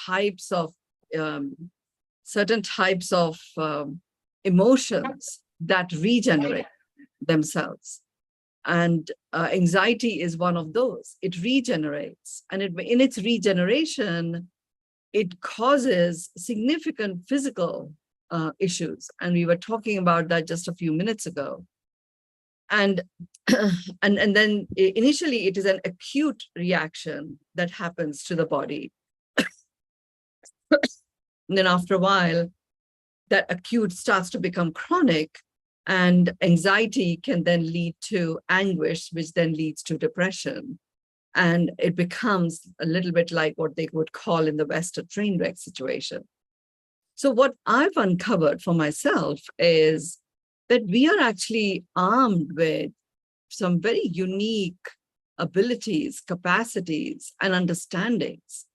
types of emotions that regenerate themselves. And anxiety is one of those. It regenerates. And in its regeneration, it causes significant physical issues. And we were talking about that just a few minutes ago. And, and then initially it is an acute reaction that happens to the body. And then after a while, that acute starts to become chronic, and anxiety can then lead to anguish, which then leads to depression. And it becomes a little bit like what they would call in the West a train wreck situation. So what I've uncovered for myself is that we are actually armed with some very unique abilities, capacities, and understandings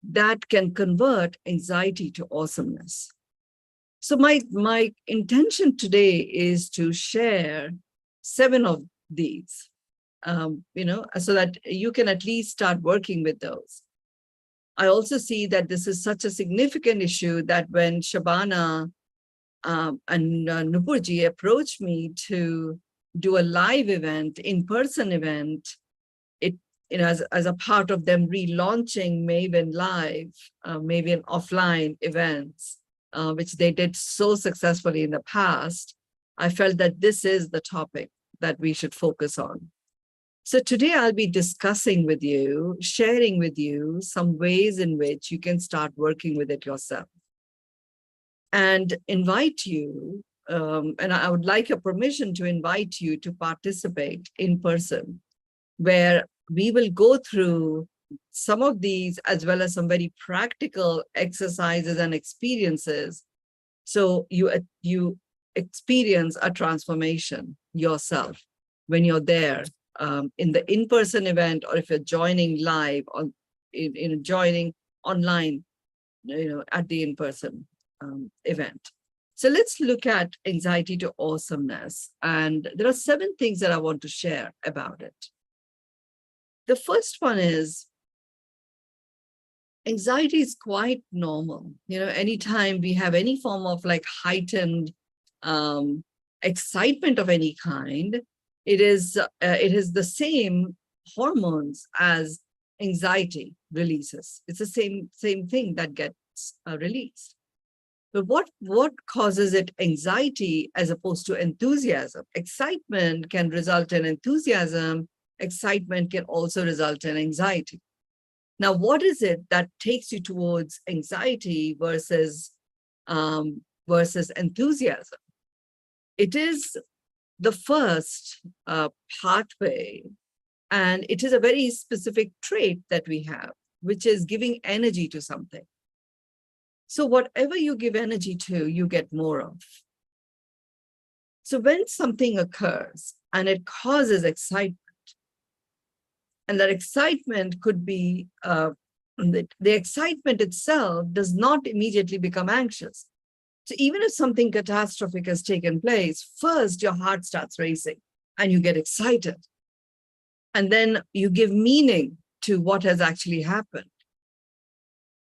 that can convert anxiety to awesomeness. So my intention today is to share 7 of these, so that you can at least start working with those. I also see that this is such a significant issue that when Shabana and Nupurji approached me to do a live event, in-person event, as a part of them relaunching Maven Live, Maven offline events, which they did so successfully in the past, I felt that this is the topic that we should focus on. So today I'll be discussing with you, sharing with you some ways in which you can start working with it yourself. And invite you, and I would like your permission to invite you to participate in person, where we will go through some of these as well as some very practical exercises and experiences. So you experience a transformation yourself when you're there in the in-person event, or if you're joining live on joining online, at the in-person event. So let's look at anxiety to awesomeness. And there are 7 things that I want to share about it. The first one is anxiety is quite normal. Anytime we have any form of like heightened excitement of any kind, it is the same hormones as anxiety releases. It's the same thing that gets released. But what causes it anxiety as opposed to enthusiasm? Excitement can result in enthusiasm. Excitement can also result in anxiety. Now, what is it that takes you towards anxiety versus enthusiasm? It is the first pathway, and it is a very specific trait that we have, which is giving energy to something. So whatever you give energy to, you get more of. So when something occurs and it causes excitement, and that excitement could be, the excitement itself does not immediately become anxious. So even if something catastrophic has taken place, first your heart starts racing and you get excited. And then you give meaning to what has actually happened.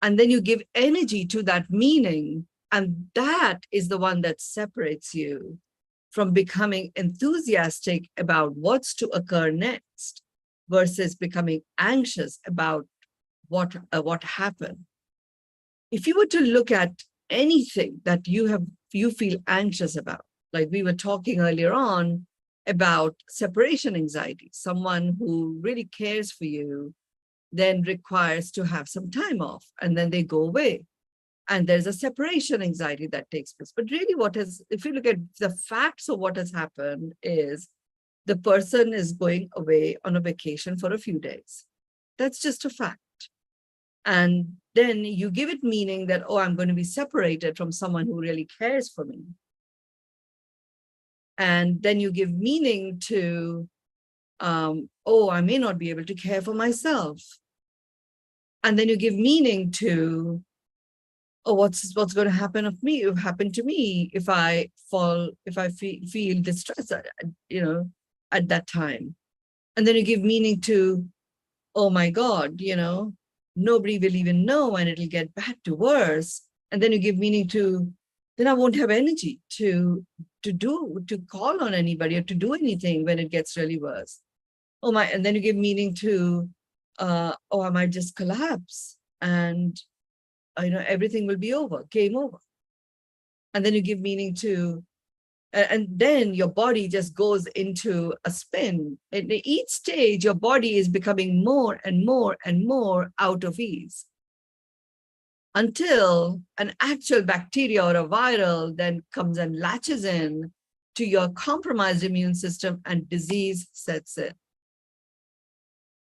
And then you give energy to that meaning. And that is the one that separates you from becoming enthusiastic about what's to occur next versus becoming anxious about what happened. If you were to look at anything that you feel anxious about, like we were talking earlier on about separation anxiety, someone who really cares for you then requires to have some time off, and then they go away. And there's a separation anxiety that takes place. But really if you look at the facts of what has happened, is the person is going away on a vacation for a few days. That's just a fact. And then you give it meaning that, oh, I'm going to be separated from someone who really cares for me. And then you give meaning to, oh, I may not be able to care for myself. And then you give meaning to, oh, what's going to happen to me if I feel distressed, at that time. And then you give meaning to, oh my God, nobody will even know, and it'll get bad to worse. And then you give meaning to, then I won't have energy to call on anybody or to do anything when it gets really worse. Oh my, and then you give meaning to, oh, I might just collapse and everything will be over, game over. And then you give meaning to, and then your body just goes into a spin. At each stage, your body is becoming more and more and more out of ease, until an actual bacteria or a viral then comes and latches in to your compromised immune system and disease sets in.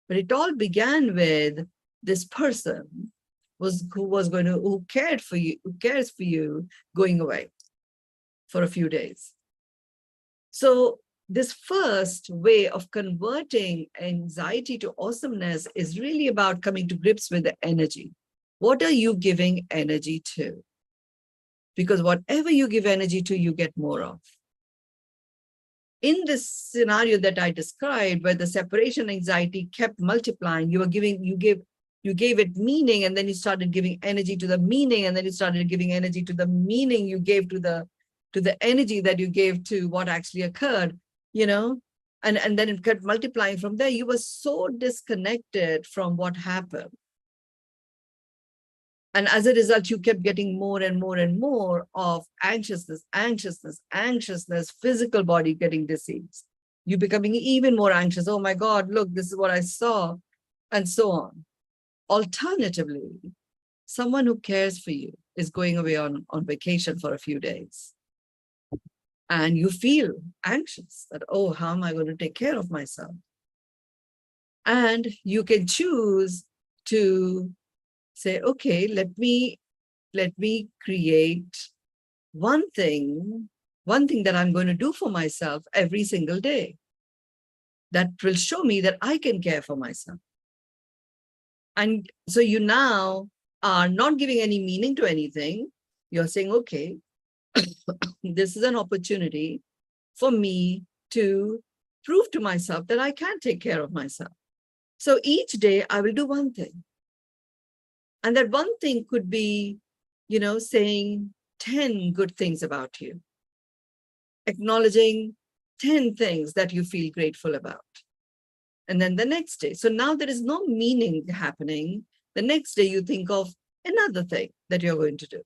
But it all began with this person who cares for you going away for a few days. So this first way of converting anxiety to awesomeness is really about coming to grips with the energy. What are you giving energy to? Because whatever you give energy to, you get more of. In this scenario that I described, where the separation anxiety kept multiplying, you gave it meaning, and then you started giving energy to the meaning, and then you started giving energy to the meaning you gave to the energy that you gave to what actually occurred, and then it kept multiplying from there. You were so disconnected from what happened. And as a result, you kept getting more and more and more of anxiousness, physical body getting diseased. You becoming even more anxious. Oh my God, look, this is what I saw, and so on. Alternatively, someone who cares for you is going away on vacation for a few days. And you feel anxious that, oh, how am I going to take care of myself? And you can choose to say, okay, let me create one thing that I'm going to do for myself every single day that will show me that I can care for myself. And so you now are not giving any meaning to anything. You're saying, okay, this is an opportunity for me to prove to myself that I can take care of myself. So each day I will do one thing. And that one thing could be, saying 10 good things about you, acknowledging 10 things that you feel grateful about. And then the next day, so now there is no meaning happening. The next day you think of another thing that you're going to do.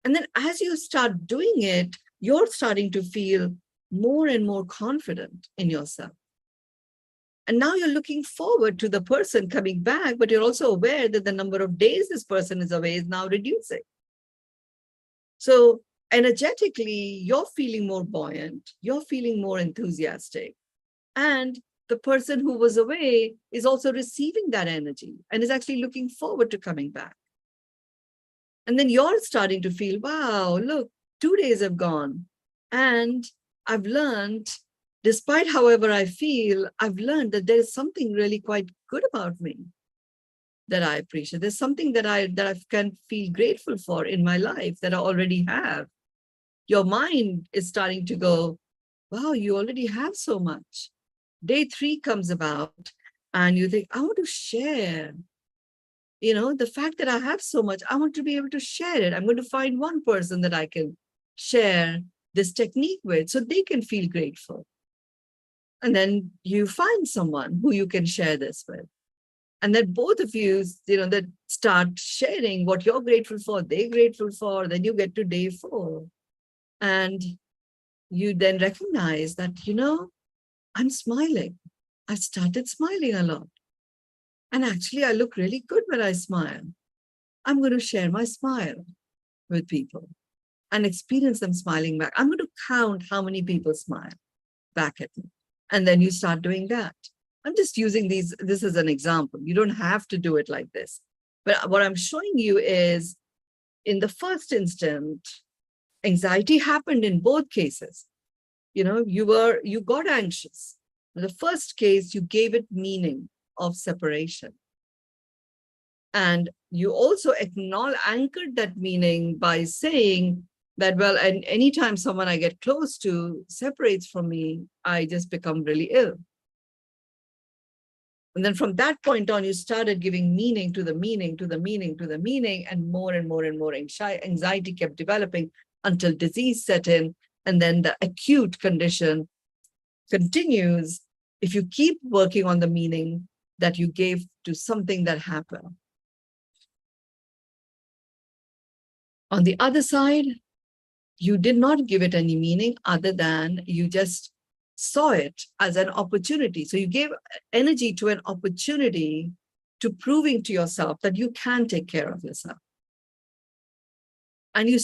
And then as you start doing it, you're starting to feel more and more confident in yourself. And now you're looking forward to the person coming back, but you're also aware that the number of days this person is away is now reducing. So energetically, you're feeling more buoyant, you're feeling more enthusiastic. And the person who was away is also receiving that energy and is actually looking forward to coming back. And then you're starting to feel, wow, look, 2 days have gone. And I've learned, despite however I feel, I've learned that there is something really quite good about me that I appreciate. There's something that I can feel grateful for in my life that I already have. Your mind is starting to go, wow, you already have so much. Day 3 comes about and you think, I want to share. The fact that I have so much, I want to be able to share it. I'm going to find one person that I can share this technique with so they can feel grateful. And then you find someone who you can share this with. And then both of you, that start sharing what you're grateful for, they're grateful for, then you get to day 4. And you then recognize that, I'm smiling. I started smiling a lot. And actually, I look really good when I smile. I'm going to share my smile with people and experience them smiling back. I'm going to count how many people smile back at me. And then you start doing that. I'm just using this as an example. You don't have to do it like this. But what I'm showing you is, in the first instant, anxiety happened in both cases. You got anxious. In the first case, you gave it meaning of separation. And you also anchored that meaning by saying that, well, and anytime someone I get close to separates from me, I just become really ill. And then from that point on, you started giving meaning to the meaning, to the meaning, to the meaning, and more and more and more anxiety kept developing until disease set in. And then the acute condition continues if you keep working on the meaning that you gave to something that happened. On the other side, you did not give it any meaning other than you just saw it as an opportunity. So you gave energy to an opportunity to proving to yourself that you can take care of yourself. And you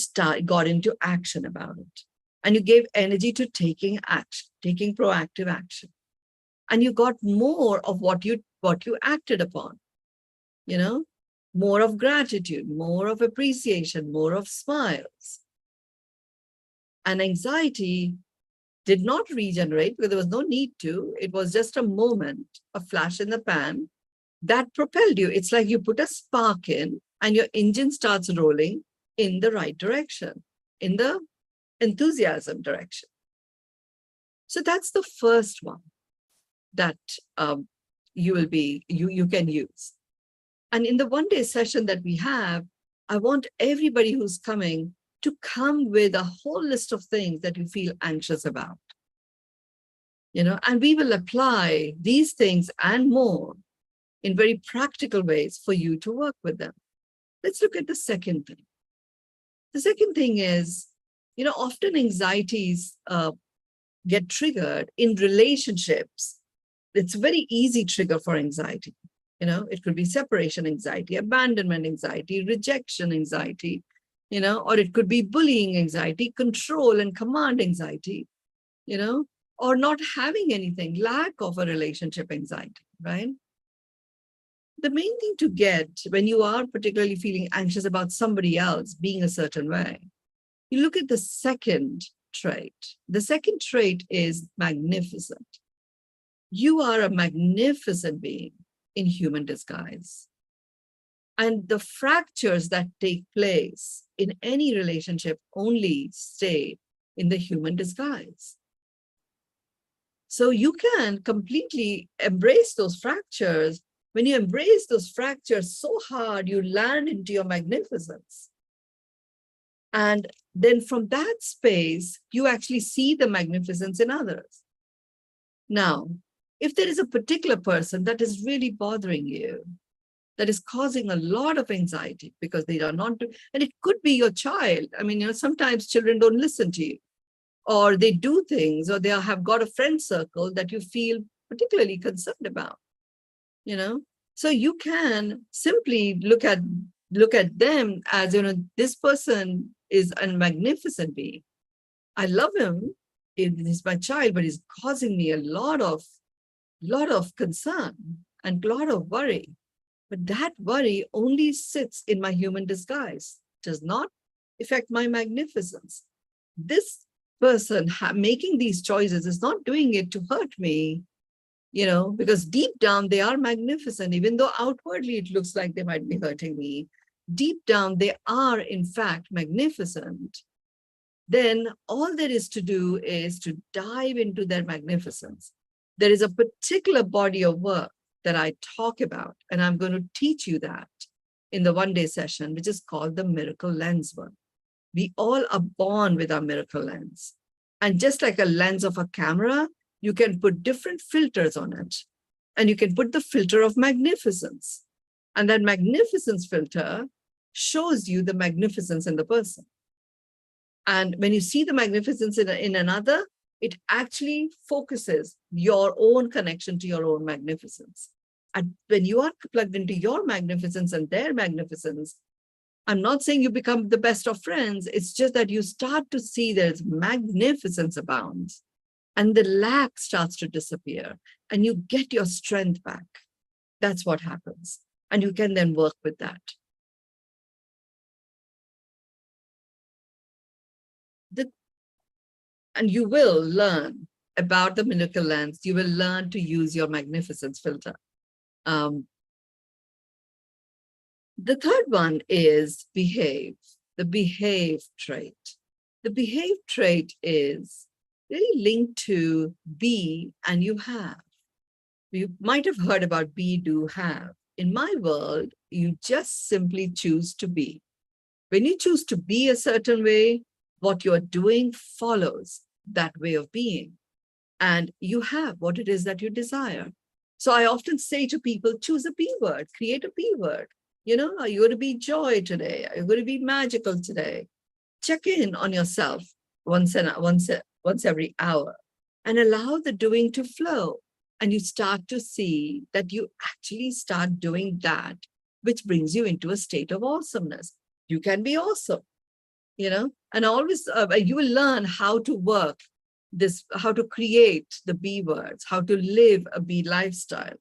got into action about it. And you gave energy to taking action, taking proactive action. And you got more of what you acted upon, more of gratitude, more of appreciation, more of smiles. And anxiety did not regenerate because there was no need to. It was just a moment, a flash in the pan that propelled you. It's like you put a spark in and your engine starts rolling in the right direction, in the enthusiasm direction. So that's the first one that you can use. And in the one-day session that we have, I want everybody who's coming to come with a whole list of things that you feel anxious about. And we will apply these things and more in very practical ways for you to work with them. Let's look at the second thing. The second thing is, often anxieties get triggered in relationships. It's a very easy trigger for anxiety. It could be separation anxiety, abandonment anxiety, rejection anxiety, or it could be bullying anxiety, control and command anxiety, or not having anything, lack of a relationship anxiety, right? The main thing to get when you are particularly feeling anxious about somebody else being a certain way, you look at the second trait. The second trait is magnificent. You are a magnificent being in human disguise. And the fractures that take place in any relationship only stay in the human disguise. So you can completely embrace those fractures. When you embrace those fractures so hard, you land into your magnificence. And then from that space, you actually see the magnificence in others. Now, if there is a particular person that is really bothering you, that is causing a lot of anxiety because they are not doing, and it could be your child. I mean, sometimes children don't listen to you, or they do things, or they have got a friend circle that you feel particularly concerned about, So you can simply look at them as, this person is a magnificent being. I love him. He's my child, but he's causing me a lot of concern and a lot of worry. But that worry only sits in my human disguise, does not affect my magnificence. This person making these choices is not doing it to hurt me, because deep down they are magnificent, even though outwardly it looks like they might be hurting me. Deep down, they are in fact magnificent. Then all there is to do is to dive into their magnificence. There is a particular body of work that I talk about, and I'm going to teach you that in the one-day session, which is called the miracle lens work. We all are born with our miracle lens. And just like a lens of a camera, you can put different filters on it. And you can put the filter of magnificence. And that magnificence filter shows you the magnificence in the person. And when you see the magnificence in another, it actually focuses your own connection to your own magnificence. And when you are plugged into your magnificence and their magnificence, I'm not saying you become the best of friends. It's just that you start to see there's magnificence abounds and the lack starts to disappear and you get your strength back. That's what happens. And you can then work with that. And you will learn about the miracle lens. You will learn to use your magnificence filter. The third one is behave, the behave trait. The behave trait is really linked to be and you have. You might have heard about be, do, have. In my world, you just simply choose to be. When you choose to be a certain way, what you're doing follows that way of being. And you have what it is that you desire. So I often say to people, choose a B word, create a B word. Are you going to be joy today? Are you going to be magical today? Check in on yourself once every hour and allow the doing to flow. And you start to see that you actually start doing that, which brings you into a state of awesomeness. You can be awesome, and always you will learn how to work this, how to create the B words, how to live a B lifestyle.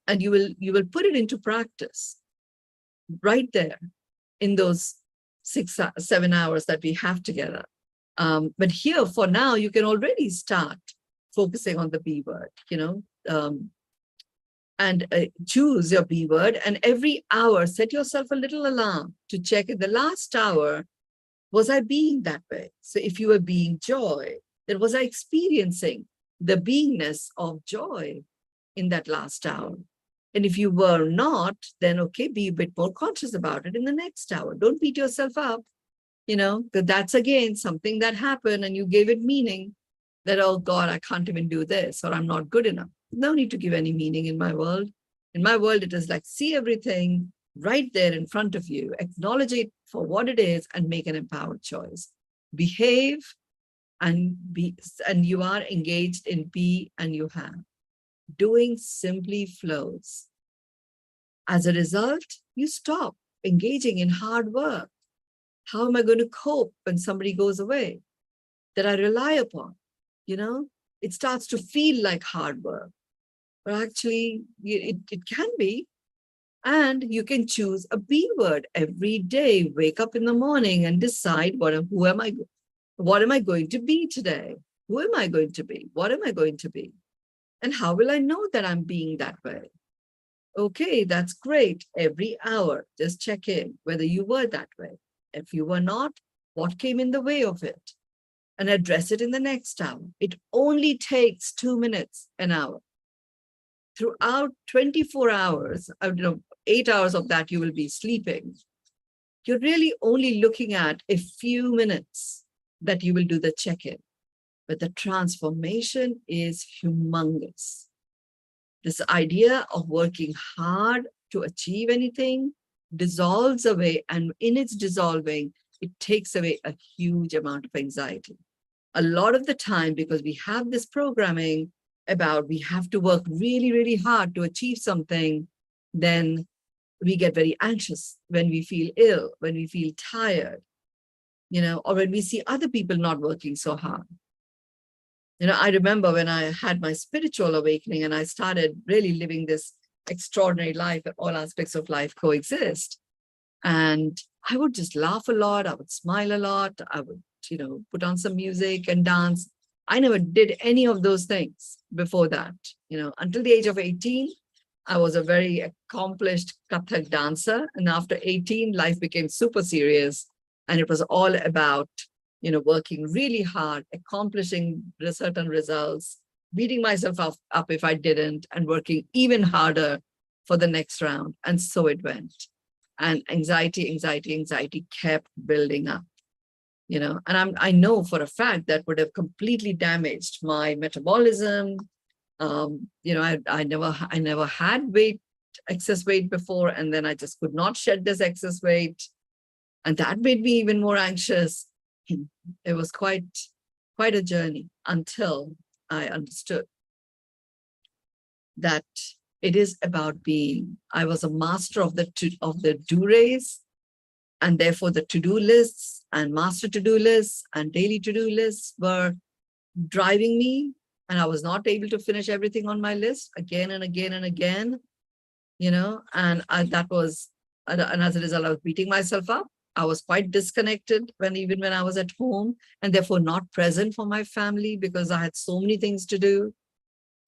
And you will put it into practice right there in those 7 hours that we have together. But here for now, you can already start focusing on the B word, and choose your B word. And every hour, set yourself a little alarm to check in the last hour, was I being that way? So if you were being joy, then was I experiencing the beingness of joy in that last hour? And if you were not, then okay, be a bit more conscious about it in the next hour. Don't beat yourself up, because that's again something that happened and you gave it meaning that, oh God, I can't even do this, or I'm not good enough. No need to give any meaning in my world. In my world, it is like, see everything right there in front of you, acknowledge it for what it is and make an empowered choice. Behave and be, and you are engaged in be and you have. Doing simply flows. As a result, you stop engaging in hard work. How am I going to cope when somebody goes away that I rely upon? It starts to feel like hard work, but actually it can be. And you can choose a B word every day. Wake up in the morning and decide what am I going to be today? Who am I going to be? What am I going to be? And how will I know that I'm being that way? Okay, that's great. Every hour, just check in whether you were that way. If you were not, what came in the way of it? And address it in the next hour. It only takes 2 minutes an hour. Throughout 24 hours, 8 hours of that you will be sleeping. You're really only looking at a few minutes that you will do the check-in. But the transformation is humongous. This idea of working hard to achieve anything dissolves away, and in its dissolving, it takes away a huge amount of anxiety. A lot of the time, because we have this programming about we have to work really, really hard to achieve something, then we get very anxious when we feel ill, when we feel tired, or when we see other people not working so hard. I remember when I had my spiritual awakening and I started really living this extraordinary life where all aspects of life coexist. And I would just laugh a lot. I would smile a lot. I would, put on some music and dance. I never did any of those things before that. Until the age of 18, I was a very accomplished Kathak dancer. And after 18, life became super serious. And it was all about, working really hard, accomplishing certain results, beating myself up if I didn't, and working even harder for the next round. And so it went. And anxiety kept building up. And I know for a fact that would have completely damaged my metabolism. I never had excess weight before, and then I just could not shed this excess weight, and that made me even more anxious. It was quite a journey until I understood that it is about being. I was a master of the do race, and therefore the to-do lists and master to-do lists and daily to-do lists were driving me, and I was not able to finish everything on my list again and again and again, and that was, and as a result, I was beating myself up. I was quite disconnected even when I was at home, and therefore not present for my family because I had so many things to do.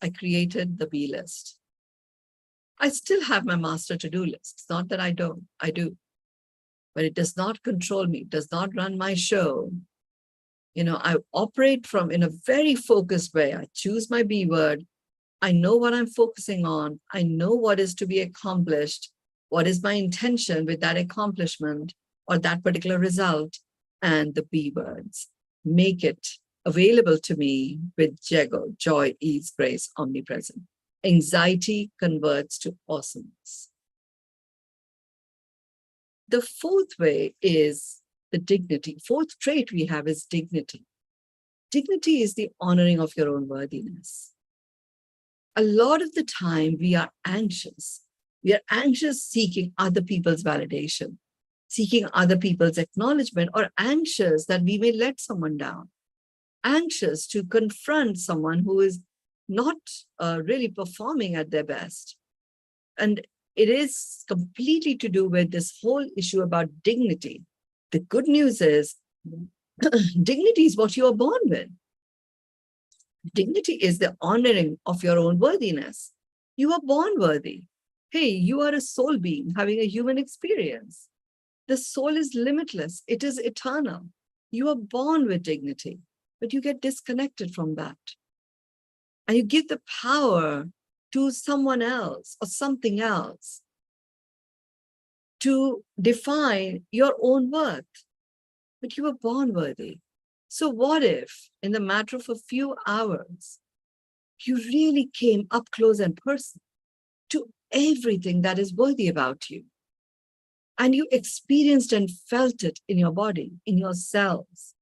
I created the B list. I still have my master to-do list. It's not that I don't, I do. But it does not control me, it does not run my show. I operate in a very focused way. I choose my B word I know what I'm focusing on. I know what is to be accomplished. What is my intention with that accomplishment or that particular result? And the B words, make it available to me with joy, ease, grace, omnipresent. Anxiety converts to awesomeness. The fourth way is the dignity. Fourth trait we have is dignity. Dignity is the honoring of your own worthiness. A lot of the time we are anxious. We are anxious seeking other people's validation, seeking other people's acknowledgement, or anxious that we may let someone down, anxious to confront someone who is not really performing at their best. And it is completely to do with this whole issue about dignity. The good news is dignity is what you are born with. Dignity is the honoring of your own worthiness. You are born worthy. Hey, you are a soul being having a human experience. The soul is limitless. It is eternal. You are born with dignity, but you get disconnected from that. And you give the power to someone else or something else to define your own worth. But you were born worthy. So what if, in the matter of a few hours, you really came up close and personal to everything that is worthy about you, and you experienced and felt it in your body, in your cells?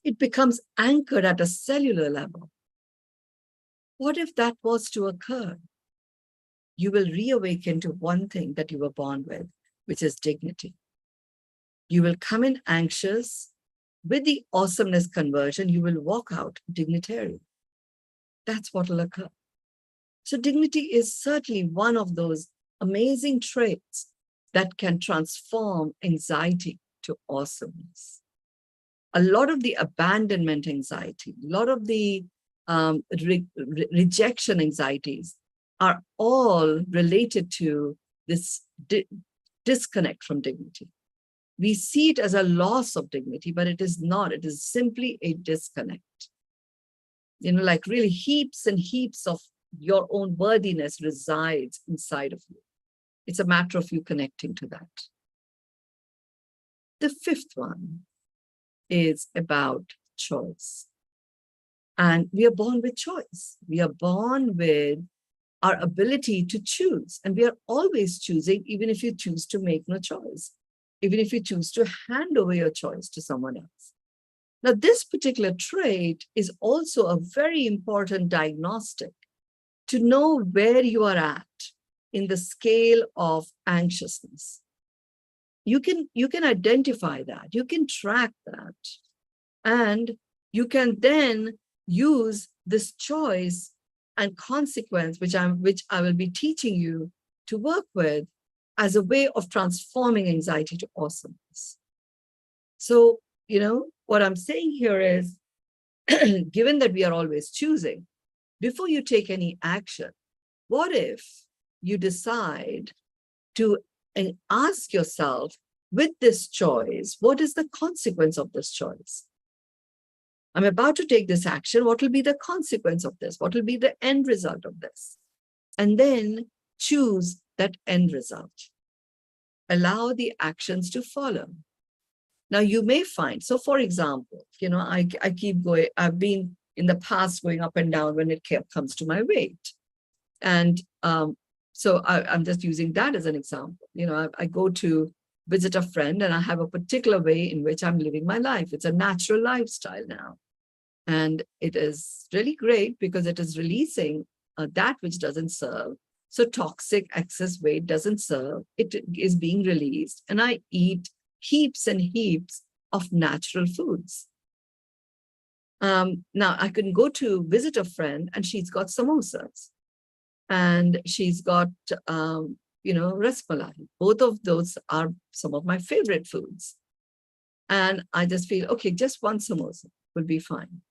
It becomes anchored at a cellular level. What if that was to occur? You will reawaken to one thing that you were born with, which is dignity. You will come in anxious. With the awesomeness conversion, you will walk out dignitary. That's what will occur. So dignity is certainly one of those amazing traits that can transform anxiety to awesomeness. A lot of the abandonment anxiety, a lot of the rejection anxieties are all related to this disconnect from dignity. We see it as a loss of dignity, but it is not. It is simply a disconnect. Like really heaps and heaps of your own worthiness resides inside of you. It's a matter of you connecting to that. The fifth one is about choice. And we are born with choice. We are born with our ability to choose. And we are always choosing, even if you choose to make no choice, even if you choose to hand over your choice to someone else. Now, this particular trait is also a very important diagnostic to know where you are at in the scale of anxiousness. You can identify that, you can track that, and you can then use this choice and consequence, which I will be teaching you to work with, as a way of transforming anxiety to awesomeness. So, what I'm saying here is, given that we are always choosing, before you take any action, what if you decide to ask yourself, with this choice, what is the consequence of this choice? I'm about to take this action. What will be the consequence of this? What will be the end result of this? And then choose that end result. Allow the actions to follow. Now, you may find, so for example, I keep going, I've been in the past going up and down when it comes to my weight. And so I'm just using that as an example. I go to visit a friend and I have a particular way in which I'm living my life. It's a natural lifestyle now. And it is really great because it is releasing that which doesn't serve. So toxic excess weight doesn't serve. It is being released. And I eat heaps and heaps of natural foods. Now, I can go to visit a friend and she's got samosas. And she's got, rasmalai. Both of those are some of my favorite foods. And I just feel, okay, just one samosa will be fine.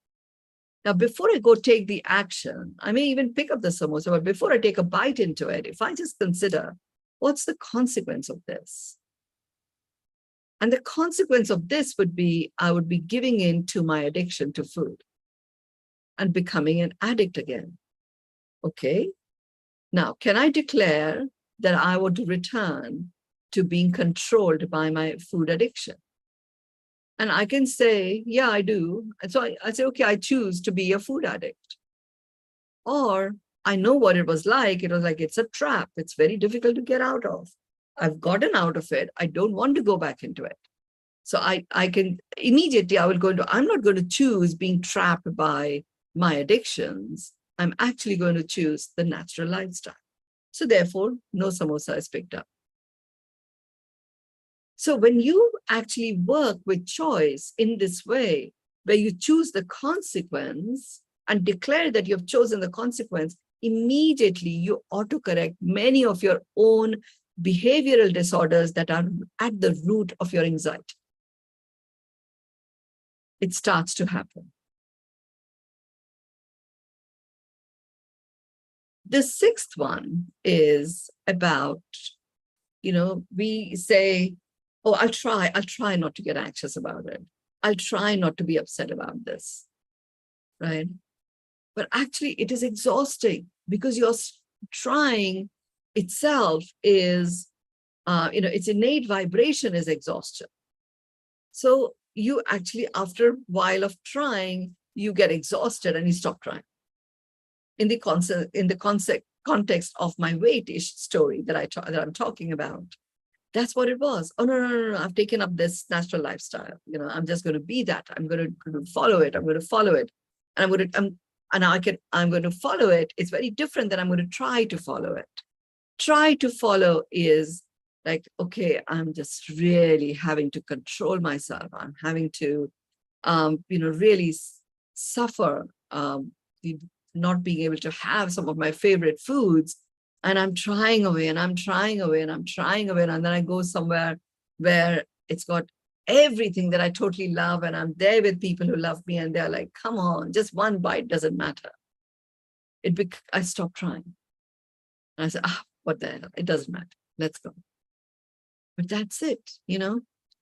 Now, before I go take the action, I may even pick up the samosa, but before I take a bite into it, if I just consider, what's the consequence of this? And the consequence of this would be, I would be giving in to my addiction to food and becoming an addict again. Okay, now can I declare that I want to return to being controlled by my food addiction? And I can say, yeah, I do. And so I say, okay, I choose to be a food addict. Or I know what it was like. It was like, it's a trap. It's very difficult to get out of. I've gotten out of it. I don't want to go back into it. So I can immediately, I will go into, I'm not going to choose being trapped by my addictions. I'm actually going to choose the natural lifestyle. So therefore, no samosa is picked up. So when you actually work with choice in this way, where you choose the consequence and declare that you've chosen the consequence, immediately you autocorrect many of your own behavioral disorders that are at the root of your anxiety. It starts to happen. The sixth one is about, we say, oh, I'll try not to get anxious about it. I'll try not to be upset about this, right? But actually it is exhausting because your trying itself is, its innate vibration is exhaustion. So you actually, after a while of trying, you get exhausted and you stop trying. In the context of my weight story that I'm talking about, that's what it was. Oh, no, I've taken up this natural lifestyle. I'm just going to be that. I'm going to follow it. I'm going to follow it. And I'm going to follow it. It's very different than I'm going to try to follow it. Try to follow is like, okay, I'm just really having to control myself. I'm having to, really suffer not being able to have some of my favorite foods. And I'm trying away and I'm trying away and I'm trying away. And then I go somewhere where it's got everything that I totally love. And I'm there with people who love me. And they're like, come on, just one bite doesn't matter. I stopped trying. And I said, what the hell? It doesn't matter. Let's go. But that's it.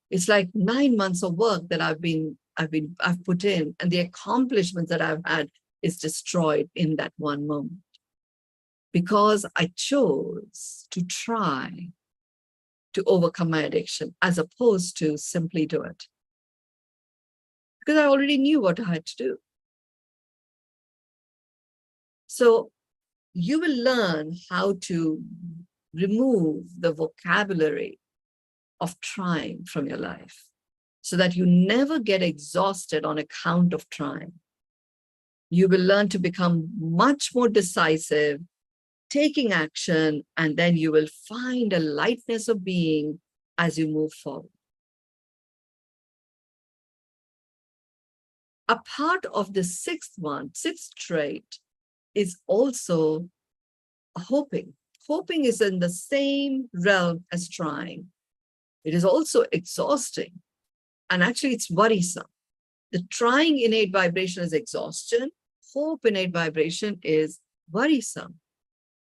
It's like 9 months of work that I've put in, and the accomplishments that I've had is destroyed in that one moment. Because I chose to try to overcome my addiction as opposed to simply do it. Because I already knew what I had to do. So you will learn how to remove the vocabulary of trying from your life so that you never get exhausted on account of trying. You will learn to become much more decisive, taking action, and then you will find a lightness of being as you move forward. A part of the sixth trait is also hoping. Hoping is in the same realm as trying. It is also exhausting, and actually it's worrisome. The trying innate vibration is exhaustion. Hope innate vibration is worrisome.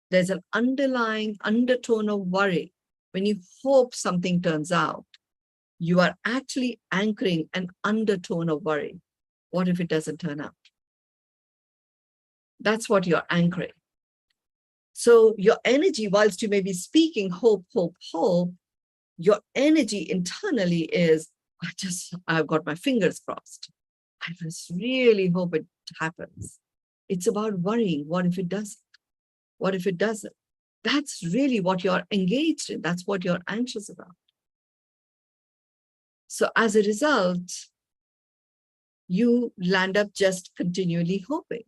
There's an underlying undertone of worry. When you hope something turns out, you are actually anchoring an undertone of worry. What if it doesn't turn out? That's what you're anchoring. So your energy, whilst you may be speaking hope, hope, hope, your energy internally is, I've got my fingers crossed. I just really hope it happens. It's about worrying. What if it doesn't? What if it doesn't? That's really what you're engaged in. That's what you're anxious about. So as a result, you land up just continually hoping.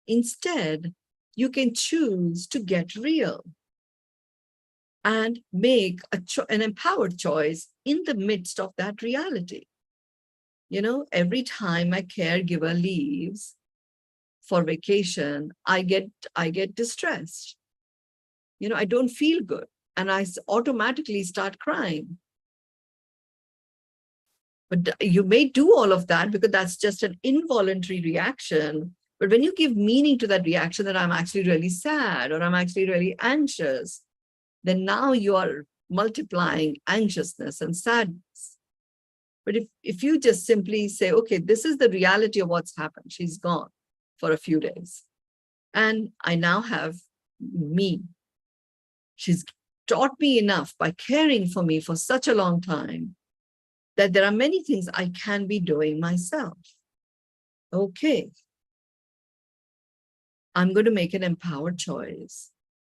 Instead, you can choose to get real and make an empowered choice in the midst of that reality. Every time my caregiver leaves for vacation, I get distressed. I don't feel good, and I automatically start crying. But you may do all of that because that's just an involuntary reaction. But when you give meaning to that reaction, that I'm actually really sad or I'm actually really anxious, then now you are multiplying anxiousness and sadness. But if you just simply say, okay, this is the reality of what's happened. She's gone for a few days. And I now have me. She's taught me enough by caring for me for such a long time that there are many things I can be doing myself. Okay, I'm going to make an empowered choice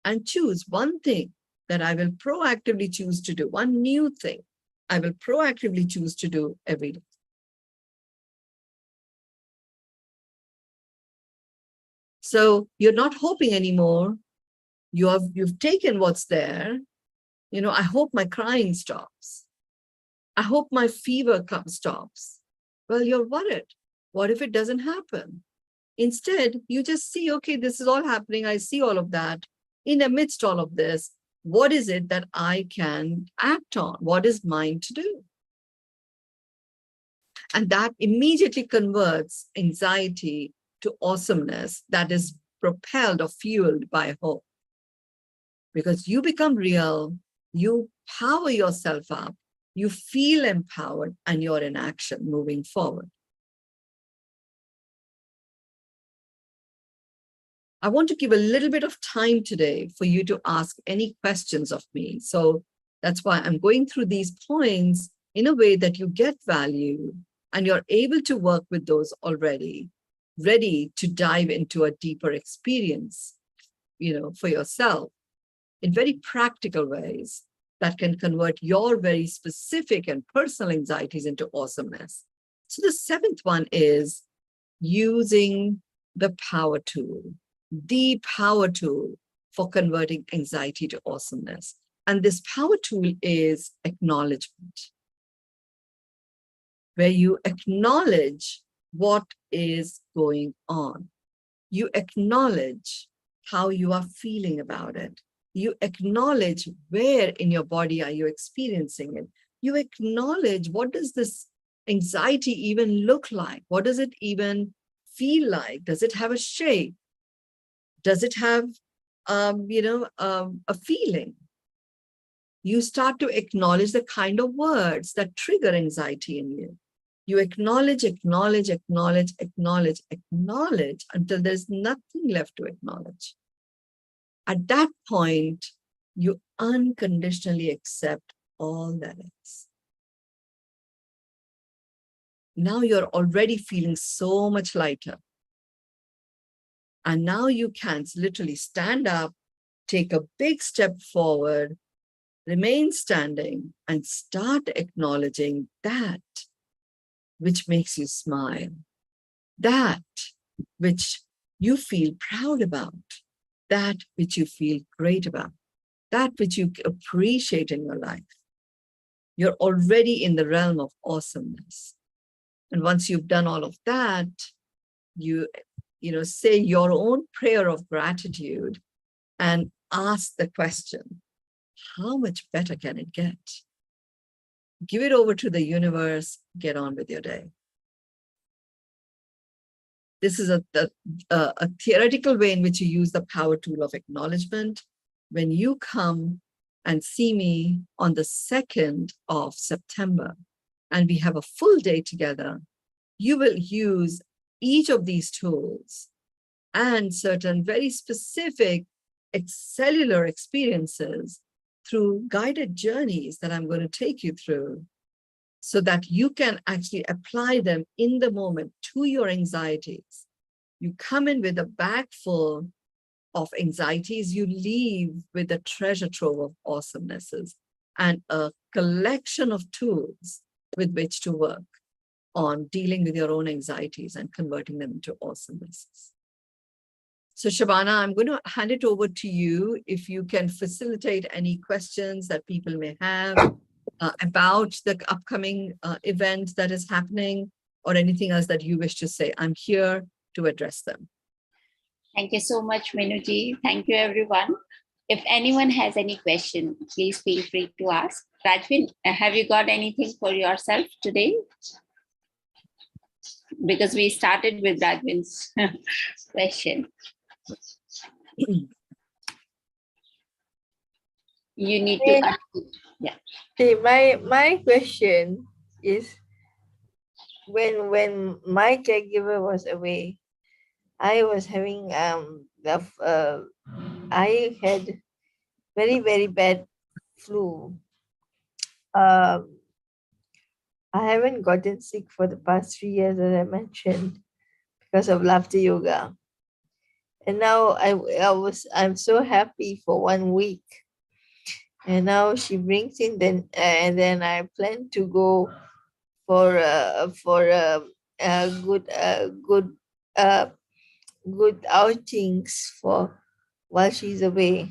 and choose one thing that I will proactively choose to do, one new thing I will proactively choose to do every day. So you're not hoping anymore. You've taken what's there. I hope my crying stops. I hope my fever stops. Well, you're worried. What if it doesn't happen? Instead, you just see, okay, this is all happening. I see all of that. In amidst all of this, what is it that I can act on? What is mine to do? And that immediately converts anxiety to awesomeness that is propelled or fueled by hope. Because you become real, you power yourself up, you feel empowered, and you're in action moving forward. I want to give a little bit of time today for you to ask any questions of me. So that's why I'm going through these points in a way that you get value and you're able to work with those already, ready to dive into a deeper experience, for yourself in very practical ways that can convert your very specific and personal anxieties into awesomeness. So the seventh one is using the power tool, the power tool for converting anxiety to awesomeness. And this power tool is acknowledgement, where you acknowledge what is going on. You acknowledge how you are feeling about it. You acknowledge where in your body are you experiencing it. You acknowledge, what does this anxiety even look like? What does it even feel like? Does it have a shape? Does it have, a feeling? You start to acknowledge the kind of words that trigger anxiety in you. You acknowledge, acknowledge, acknowledge, acknowledge, acknowledge until there's nothing left to acknowledge. At that point, you unconditionally accept all that is. Now you're already feeling so much lighter. And now you can literally stand up, take a big step forward, remain standing, and start acknowledging that which makes you smile, that which you feel proud about, that which you feel great about, that which you appreciate in your life. You're already in the realm of awesomeness. And once you've done all of that, you say your own prayer of gratitude and ask the question, how much better can it get? Give it over to the universe, get on with your day. This is a theoretical way in which you use the power tool of acknowledgement. When you come and see me on the 2nd of September, and we have a full day together, you will use each of these tools and certain very specific cellular experiences through guided journeys that I'm going to take you through, so that you can actually apply them in the moment to your anxieties. You come in with a bag full of anxieties, you leave with a treasure trove of awesomenesses and a collection of tools with which to work on dealing with your own anxieties and converting them into awesomenesses. So Shabana, I'm going to hand it over to you if you can facilitate any questions that people may have about the upcoming event that is happening, or anything else that you wish to say. I'm here to address them. Thank you so much, Mynoo. Thank you, everyone. If anyone has any question, please feel free to ask. Rajvin, have you got anything for yourself today? Because we started with Rajvin's question. You need to, yeah. See, my question is, when my caregiver was away, I was having I had very, very bad flu. Um, I haven't gotten sick for the past 3 years, as I mentioned, because of laughter yoga. And now I'm so happy for 1 week. And now she brings in and then I plan to go for uh, good outings for while she's away.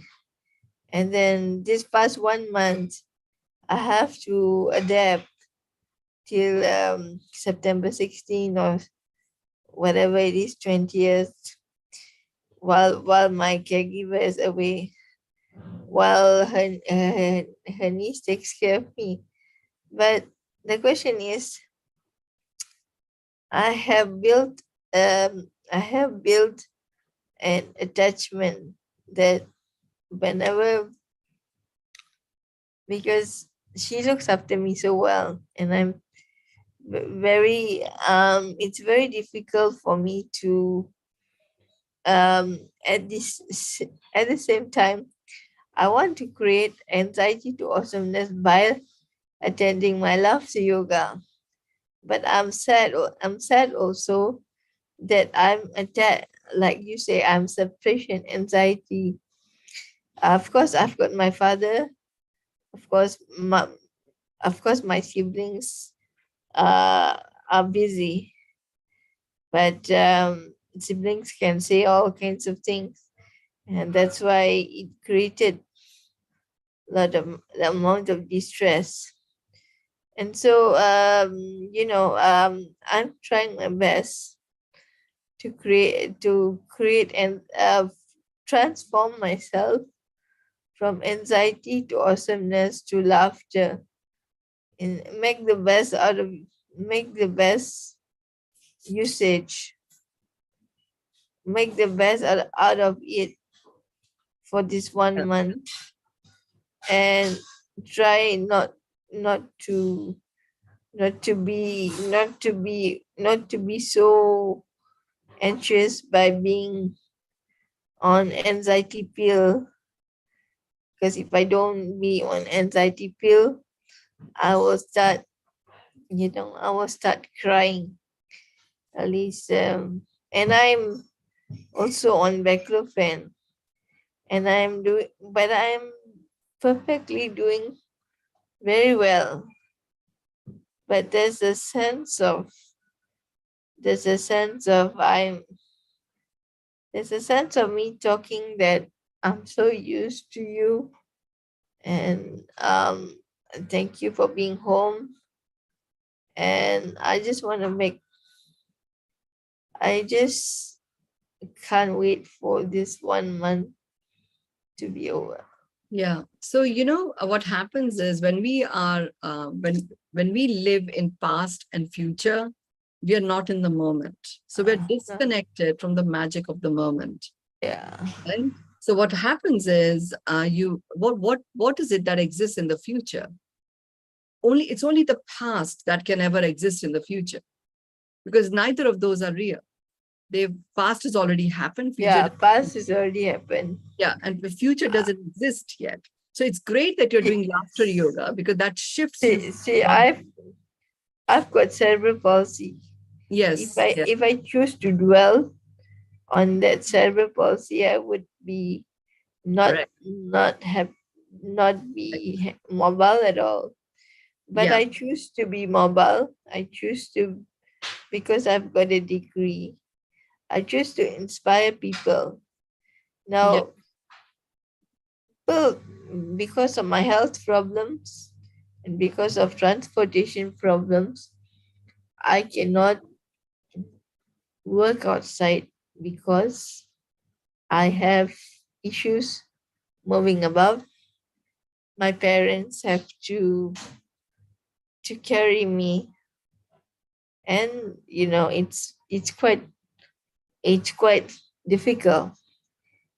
And then this past 1 month, I have to adapt till September 16 or whatever it is, 20th, while my caregiver is away, while her niece takes care of me. But the question is, I have built an attachment that whenever, because she looks after me so well, and I'm very it's very difficult for me to at the same time I want to create anxiety to awesomeness by attending my laughter yoga. But I'm sad also that I'm attacked, like you say, I'm separation anxiety. Of course, I've got my father. Of course, my siblings are busy, but siblings can say all kinds of things, and that's why it created a lot of the amount of distress. And so, I'm trying my best to create and transform myself from anxiety to awesomeness to laughter, and make the best usage, make the best out of it for this Yeah. 1 month, and try not to not to be so anxious by being on anxiety pill, because if I don't be on anxiety pill, I will start crying at least. And I'm also on baclofen, and I'm perfectly doing very well. But there's a sense of I'm there's a sense of me talking that I'm so used to you, and thank you for being home. And I just can't wait for this 1 month to be over. Yeah. So, what happens is when we are, when we live in past and future, we are not in the moment. So we're disconnected from the magic of the moment. Yeah. Right? So what happens is, what is it that exists in the future? It's only the past that can ever exist in the future, because neither of those are real. The past has already happened. Yeah, past has already happened. Yeah, and the future doesn't exist yet. So it's great that you're doing laughter yoga, because that shifts you. See, I've got cerebral palsy. Yes. If I choose to dwell on that cerebral palsy, I would be not Correct. not be mobile at all. But Yeah. I choose to be mobile. I choose to, because I've got a degree. I choose to inspire people. Yeah. Now, people, because of my health problems and because of transportation problems, I cannot work outside because I have issues moving about. My parents have to carry me, and it's quite difficult.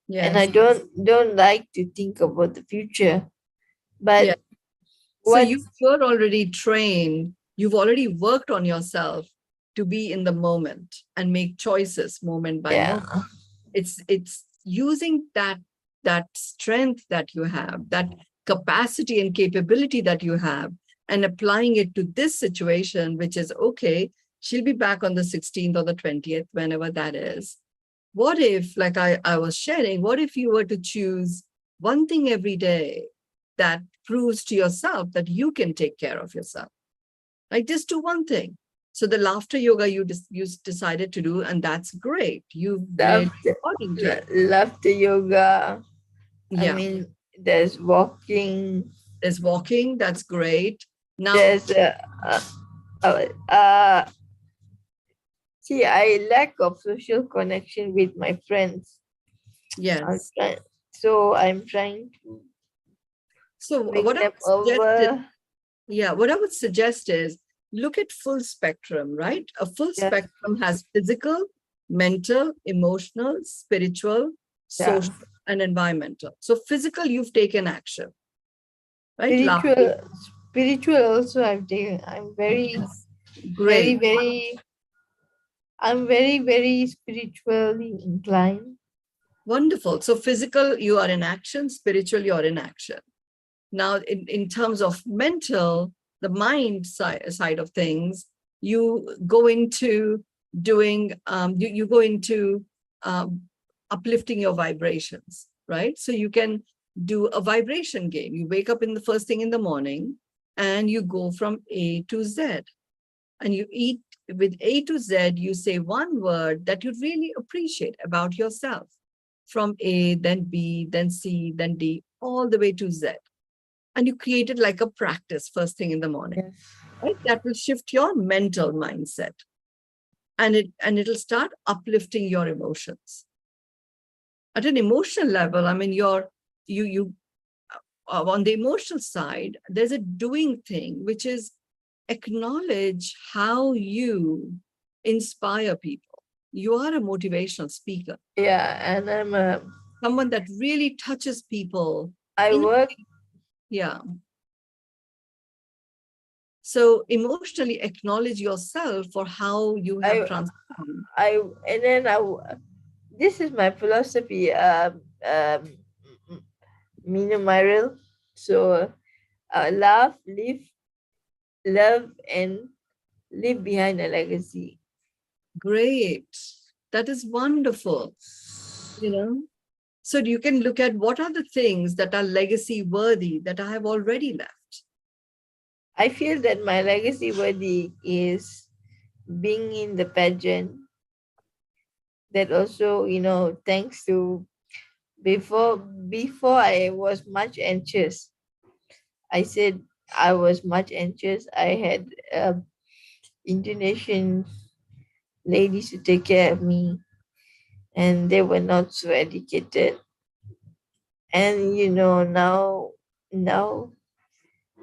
And I Yes. don't like to think about the future. But Yeah. So you're already trained. You've already worked on yourself to be in the moment and make choices moment by moment. It's using that strength that you have, that capacity and capability that you have, and applying it to this situation, which is, okay, she'll be back on the 16th or the 20th, whenever that is. What if, like I was sharing, what if you were to choose one thing every day that proves to yourself that you can take care of yourself? Like, just do one thing. So the laughter yoga you decided to do, and that's great. You've made according to it. Laughter yoga. I Yeah, mean, there's walking. there's walking. That's great. Now, There's see, I lack of social connection with my friends. yes. So I'm trying to So bring what I them would suggest is, over. what I would suggest is look at full spectrum, right? A full Yeah. spectrum has physical, mental, emotional, spiritual, Yeah. social, and environmental. So physical, you've taken action, right? Spiritual also I've taken. I'm very, Yes. very, Great. very, I'm very, very spiritually inclined. Wonderful. So physical, you are in action. Spiritual, you are in action. Now, in terms of mental, the mind side of things, you go into doing, you go into uplifting your vibrations, right? So you can do a vibration game. You wake up in the first thing in the morning and you go from A to Z. And you eat with A to Z, you say one word that you really appreciate about yourself. From A, then B, then C, then D, all the way to Z. And you create it like a practice first thing in the morning. Yes. Right? That will shift your mental mindset. And it'll start uplifting your emotions. At an emotional level, I mean, you on the emotional side, there's a doing thing, which is acknowledge how you inspire people. You are a motivational speaker. Yeah, and I'm Someone that really touches people. I work. Yeah. So emotionally acknowledge yourself for how you have transformed. This is my philosophy, Mynoo Maryel. So laugh, live, love, and leave behind a legacy. Great. That is wonderful. So you can look at what are the things that are legacy worthy that I have already left. I feel that my legacy worthy is being in the pageant. That also, thanks to before I was much anxious. I said I was much anxious. I had Indonesian ladies to take care of me, and they were not so educated. And now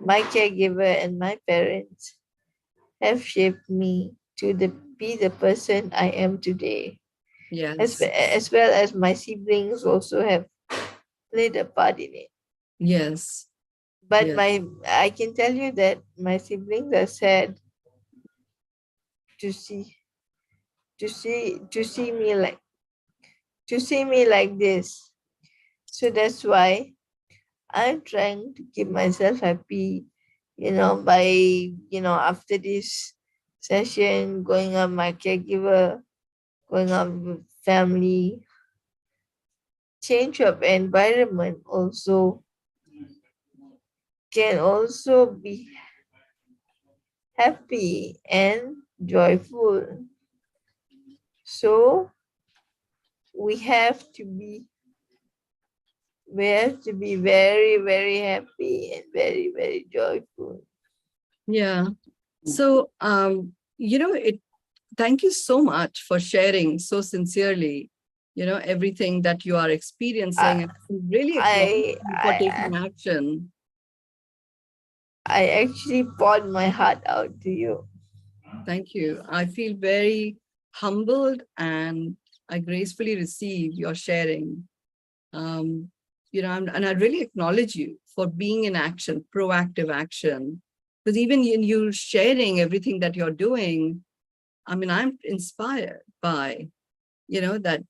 my caregiver and my parents have shaped me to be the person I am today. Yes. As well as my siblings also have played a part in it. Yes. But Yes. I can tell you that my siblings are sad to see me like this. So that's why I'm trying to keep myself happy, by after this session, going on my caregiver, going on with family, change of environment also can also be happy and joyful. So we have to be very, very happy and very, very joyful. Yeah. So, thank you so much for sharing so sincerely, everything that you are experiencing, and really acknowledge I, you for taking I, action. I actually poured my heart out to you. Thank you. I feel very humbled and I gracefully receive your sharing. And I really acknowledge you for being in action, proactive action. Because even in you sharing everything that you're doing, I mean, I'm inspired by, that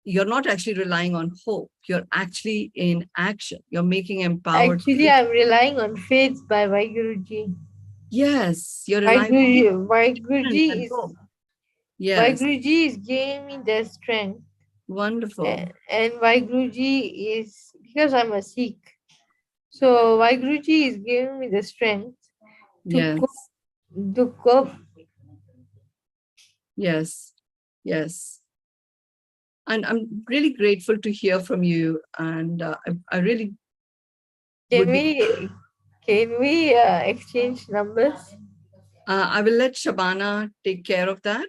you're not actually relying on hope. You're actually in action. You're making empowered. Actually, I'm relying on faith by Vaiguruji. Yes, you're relying on Vaiguruji is hope. Yes, Vaiguruji is giving me the strength. wonderful. And Vaiguruji is, because I'm a Sikh, so Vaiguruji is giving me the strength to cope, Yes, to cope. yes, yes. And I'm really grateful to hear from you. And I really Can would be, we exchange numbers? I will let Shabana take care of that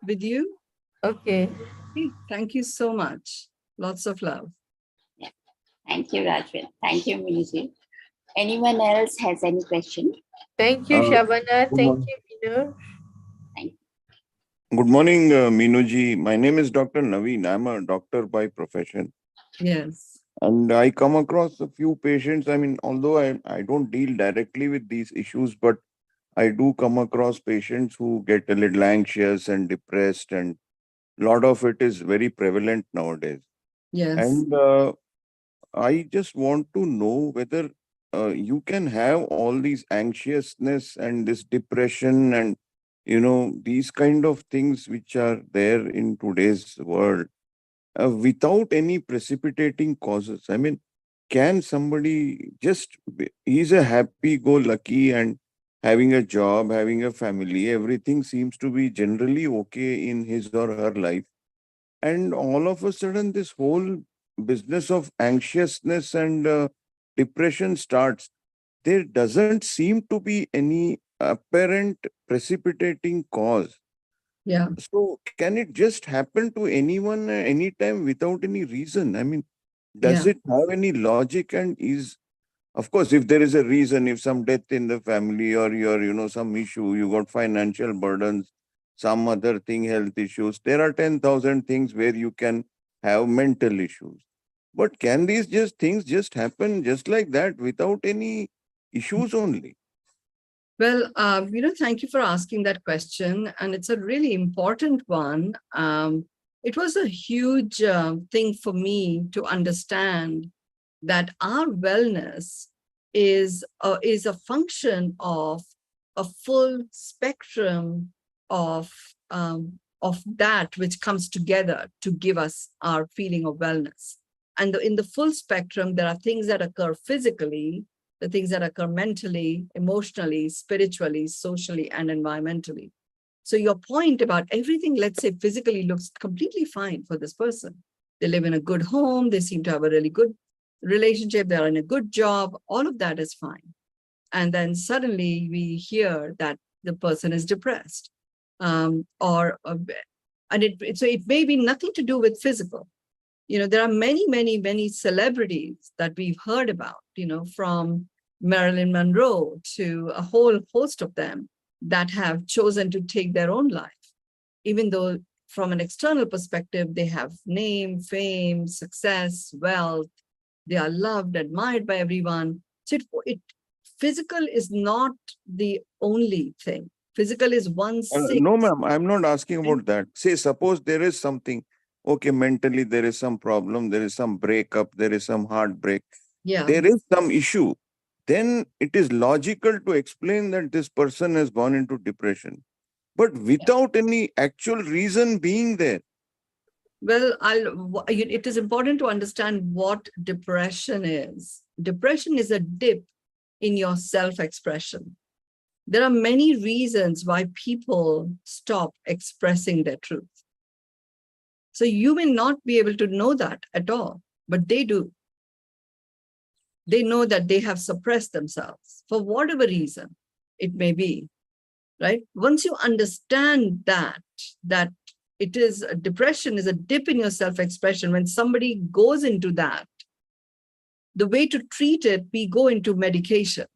with you. Okay. Okay, thank you so much. Lots of love. Yeah. Thank you, Rajvin. Thank you, Mynoo. Anyone else has any question? Thank you, Uh, Shabana. good Thank morning, you, Mynoo. Thank you. good morning, Meenoo. My name is Dr. Naveen. I'm a doctor by profession. Yes. And I come across a few patients. I mean, although I don't deal directly with these issues, but I do come across patients who get a little anxious and depressed, and a lot of it is very prevalent nowadays. Yes. And I just want to know whether you can have all these anxiousness and this depression and these kind of things which are there in today's world without any precipitating causes. I mean, can somebody he's a happy-go-lucky and having a job, having a family, everything seems to be generally okay in his or her life, and all of a sudden this whole business of anxiousness and depression starts. There doesn't seem to be any apparent precipitating cause. Yeah. So can it just happen to anyone anytime without any reason? I mean, does Yeah. it have any logic? And is, of course, if there is a reason, if some death in the family or your, some issue, you got financial burdens, some other thing, health issues, there are 10,000 things where you can have mental issues. But can these things just happen just like that without any issues only? Well, thank you for asking that question. And it's a really important one. It was a huge thing for me to understand that our wellness is a function of a full spectrum of that which comes together to give us our feeling of wellness. And in the full spectrum, there are things that occur physically, the things that occur mentally, emotionally, spiritually, socially, and environmentally. So your point about everything, let's say physically, looks completely fine for this person. They live in a good home. They seem to have a really good relationship. They're in a good job. All of that is fine. And then suddenly we hear that the person is depressed. So it may be nothing to do with physical. There are many, many, many celebrities that we've heard about, from Marilyn Monroe to a whole host of them that have chosen to take their own life, even though from an external perspective, they have name, fame, success, wealth, they are loved, admired by everyone. So physical is not the only thing. Physical is one No, sixth. ma'am, I'm not asking about that. Say, suppose there is something, okay, mentally there is some problem, there is some breakup, there is some heartbreak, Yeah. there is some issue. Then it is logical to explain that this person has gone into depression, but without any actual reason being there. Well, it is important to understand what depression is. Depression is a dip in your self-expression. There are many reasons why people stop expressing their truth. So you may not be able to know that at all, but they do. They know that they have suppressed themselves for whatever reason it may be, right? Once you understand that depression is a dip in your self-expression, when somebody goes into that, the way to treat it, we go into medication,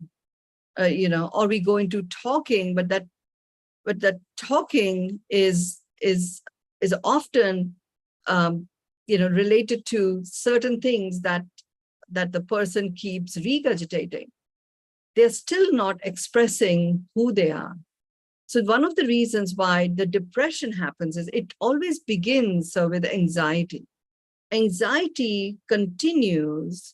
or we go into talking, but that talking is often, related to certain things that the person keeps regurgitating. They're still not expressing who they are. So one of the reasons why the depression happens is it always begins with anxiety. anxiety continues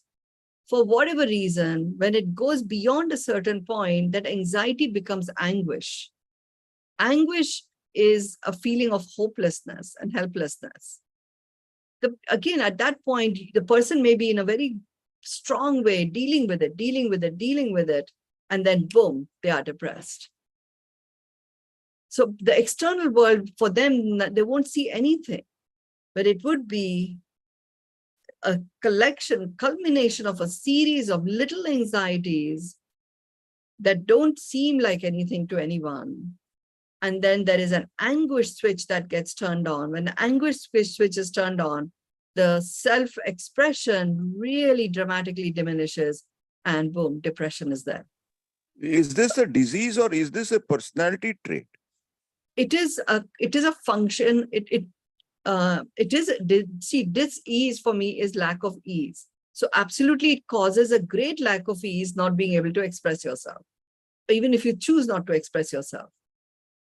for whatever reason. When it goes beyond a certain point, that anxiety becomes anguish. Anguish is a feeling of hopelessness and helplessness. Again, at that point, the person may be in a very strong way, dealing with it, and then boom, they are depressed. So the external world, for them, they won't see anything, but it would be a culmination of a series of little anxieties that don't seem like anything to anyone. And then there is an anguish switch that gets turned on. When the anguish switch is turned on, the self-expression really dramatically diminishes, and boom, depression is there. Is this a disease or is this a personality trait? It is a function. Dis-ease for me is lack of ease. So absolutely, it causes a great lack of ease not being able to express yourself, even if you choose not to express yourself.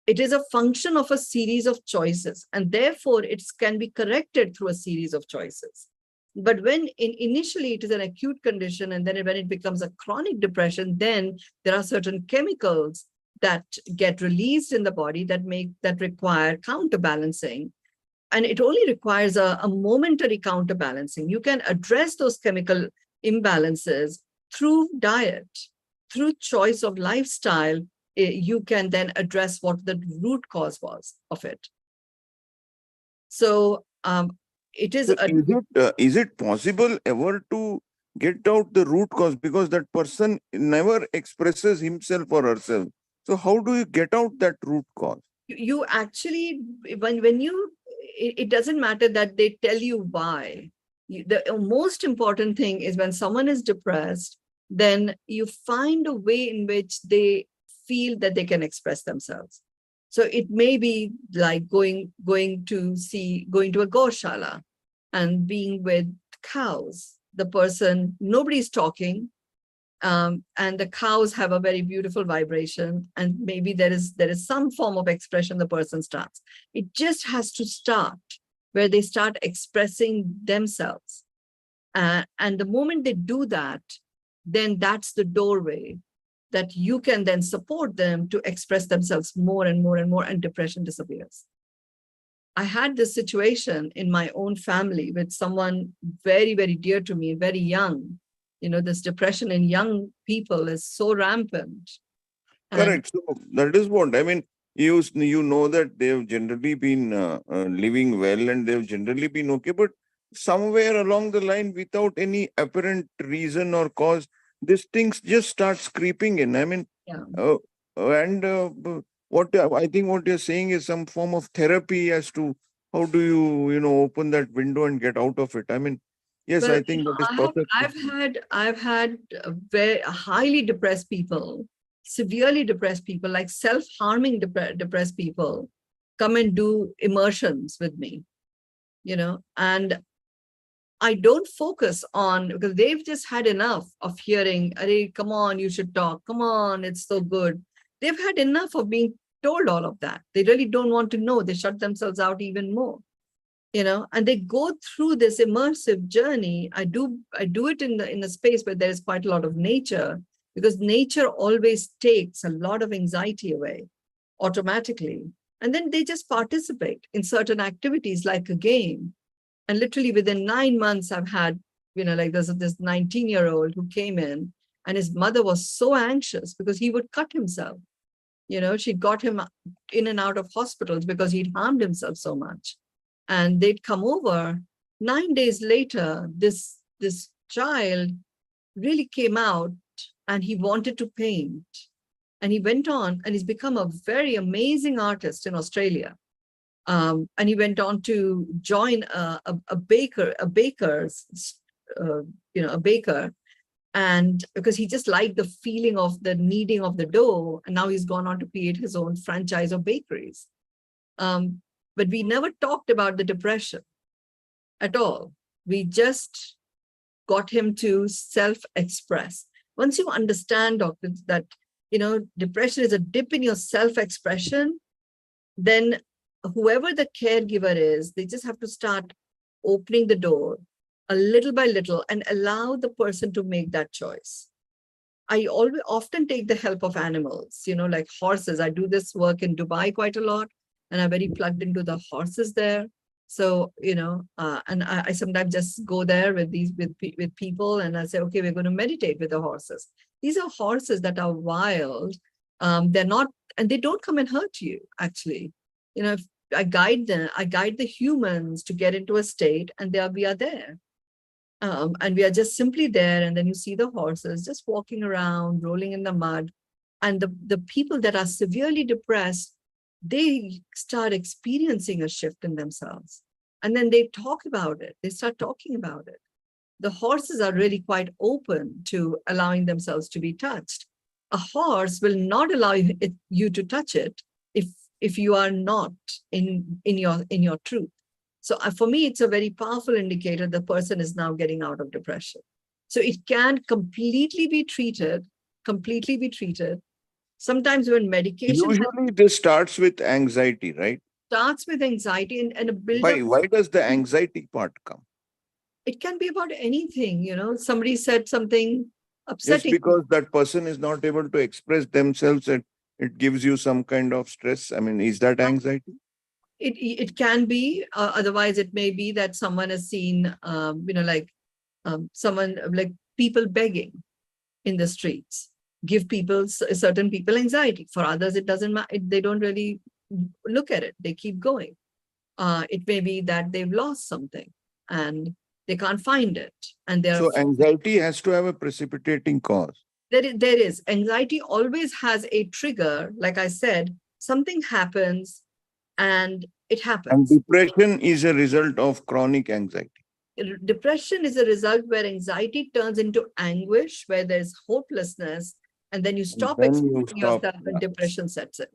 It is a function of a series of choices, and therefore it can be corrected through a series of choices. But when initially it is an acute condition, and then when it becomes a chronic depression, then there are certain chemicals that get released in the body that require counterbalancing. And it only requires a momentary counterbalancing. You can address those chemical imbalances through diet, through choice of lifestyle. You can then address what the root cause was of it. So it is. Is it possible ever to get out the root cause, because that person never expresses himself or herself? So how do you get out that root cause? You actually, it doesn't matter that they tell you why. The most important thing is when someone is depressed, then you find a way in which they feel that they can express themselves. So it may be like going to a goshala and being with cows. The person, nobody's talking, and the cows have a very beautiful vibration, and maybe there is some form of expression the person starts. It just has to start where they start expressing themselves. And the moment they do that, then that's the doorway that you can then support them to express themselves more and more and more, and depression disappears. I had this situation in my own family with someone very, very dear to me, very young. This depression in young people is so rampant. Correct. So that is what I mean. You know that they've generally been living well and they've generally been okay, but somewhere along the line, without any apparent reason or cause, these things just starts creeping in. I mean, Yeah. What I think what you're saying is some form of therapy as to how do you open that window and get out of it. I mean, yes, Well, I think that is perfect. I've had very highly depressed people, severely depressed people, like self-harming depressed people, come and do immersions with me, and I don't focus on, because they've just had enough of hearing, "Arey, come on, you should talk. Come on, it's so good." They've had enough of being told all of that. They really don't want to know. They shut themselves out even more. And they go through this immersive journey. I do it in a space where there is quite a lot of nature, because nature always takes a lot of anxiety away automatically. And then they just participate in certain activities like a game. And literally within 9 months, I've had, like this 19-year-old who came in, and his mother was so anxious because he would cut himself. She got him in and out of hospitals because he'd harmed himself so much. And they'd come over. 9 days later, this child really came out and he wanted to paint. And he went on and he's become a very amazing artist in Australia. And he went on to join a baker, and because he just liked the feeling of the kneading of the dough, and now he's gone on to create his own franchise of bakeries. But we never talked about the depression at all. We just got him to self-express. Once you understand, doctor, that depression is a dip in your self-expression, then whoever the caregiver is, they just have to start opening the door a little by little and allow the person to make that choice. I always often take the help of animals, like horses. I do this work in Dubai quite a lot, and I'm very plugged into the horses there. So, and I sometimes just go there with people, and I say, okay, we're going to meditate with the horses. These are horses that are wild. They're not, and they don't come and hurt you, actually. If I guide them, I guide the humans to get into a state, and we are there. And we are just simply there. And then you see the horses just walking around, rolling in the mud. And the people that are severely depressed, they start experiencing a shift in themselves. And then they talk about it. They start talking about it. The horses are really quite open to allowing themselves to be touched. A horse will not allow you to touch it if you are not in your truth. So for me, it's a very powerful indicator the person is now getting out of depression. So it can completely be treated. Sometimes when medication Usually this starts with anxiety, right? starts with anxiety and a build-up. Why does the anxiety part come? It can be about anything, somebody said something Just upsetting. because that person is not able to express themselves and it gives you some kind of stress. I mean, is that anxiety? It can be, otherwise it may be that someone has seen, someone like people begging in the streets, give certain people anxiety. For others, it doesn't matter. They don't really look at it. They keep going. It may be that they've lost something and they can't find it. And So anxiety has to have a precipitating cause. There is. Anxiety always has a trigger. Like I said, something happens and it happens. And depression is a result of chronic anxiety. Depression is a result where anxiety turns into anguish, where there's hopelessness, and then you stop expressing yourself and depression sets in.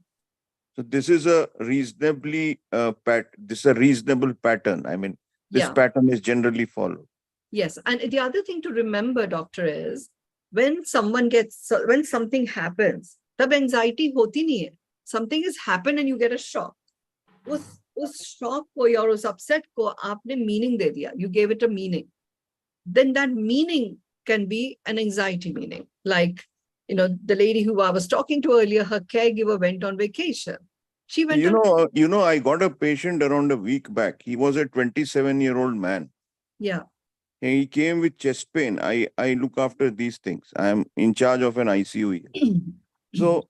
So this is a reasonably reasonable pattern. I mean, this pattern is generally followed. Yes. And the other thing to remember, doctor, is when something happens, tab anxiety hoti nahi hai. Something has happened and you get a shock. उस shock को या उस upset को आपने meaning दे दिया. You gave it a meaning. Then that meaning can be an anxiety meaning. Like, the lady who I was talking to earlier, her caregiver went on vacation. She went I got a patient around a week back. He was a 27-year-old man. Yeah. He came with chest pain. I look after these things. I am in charge of an ICU here. So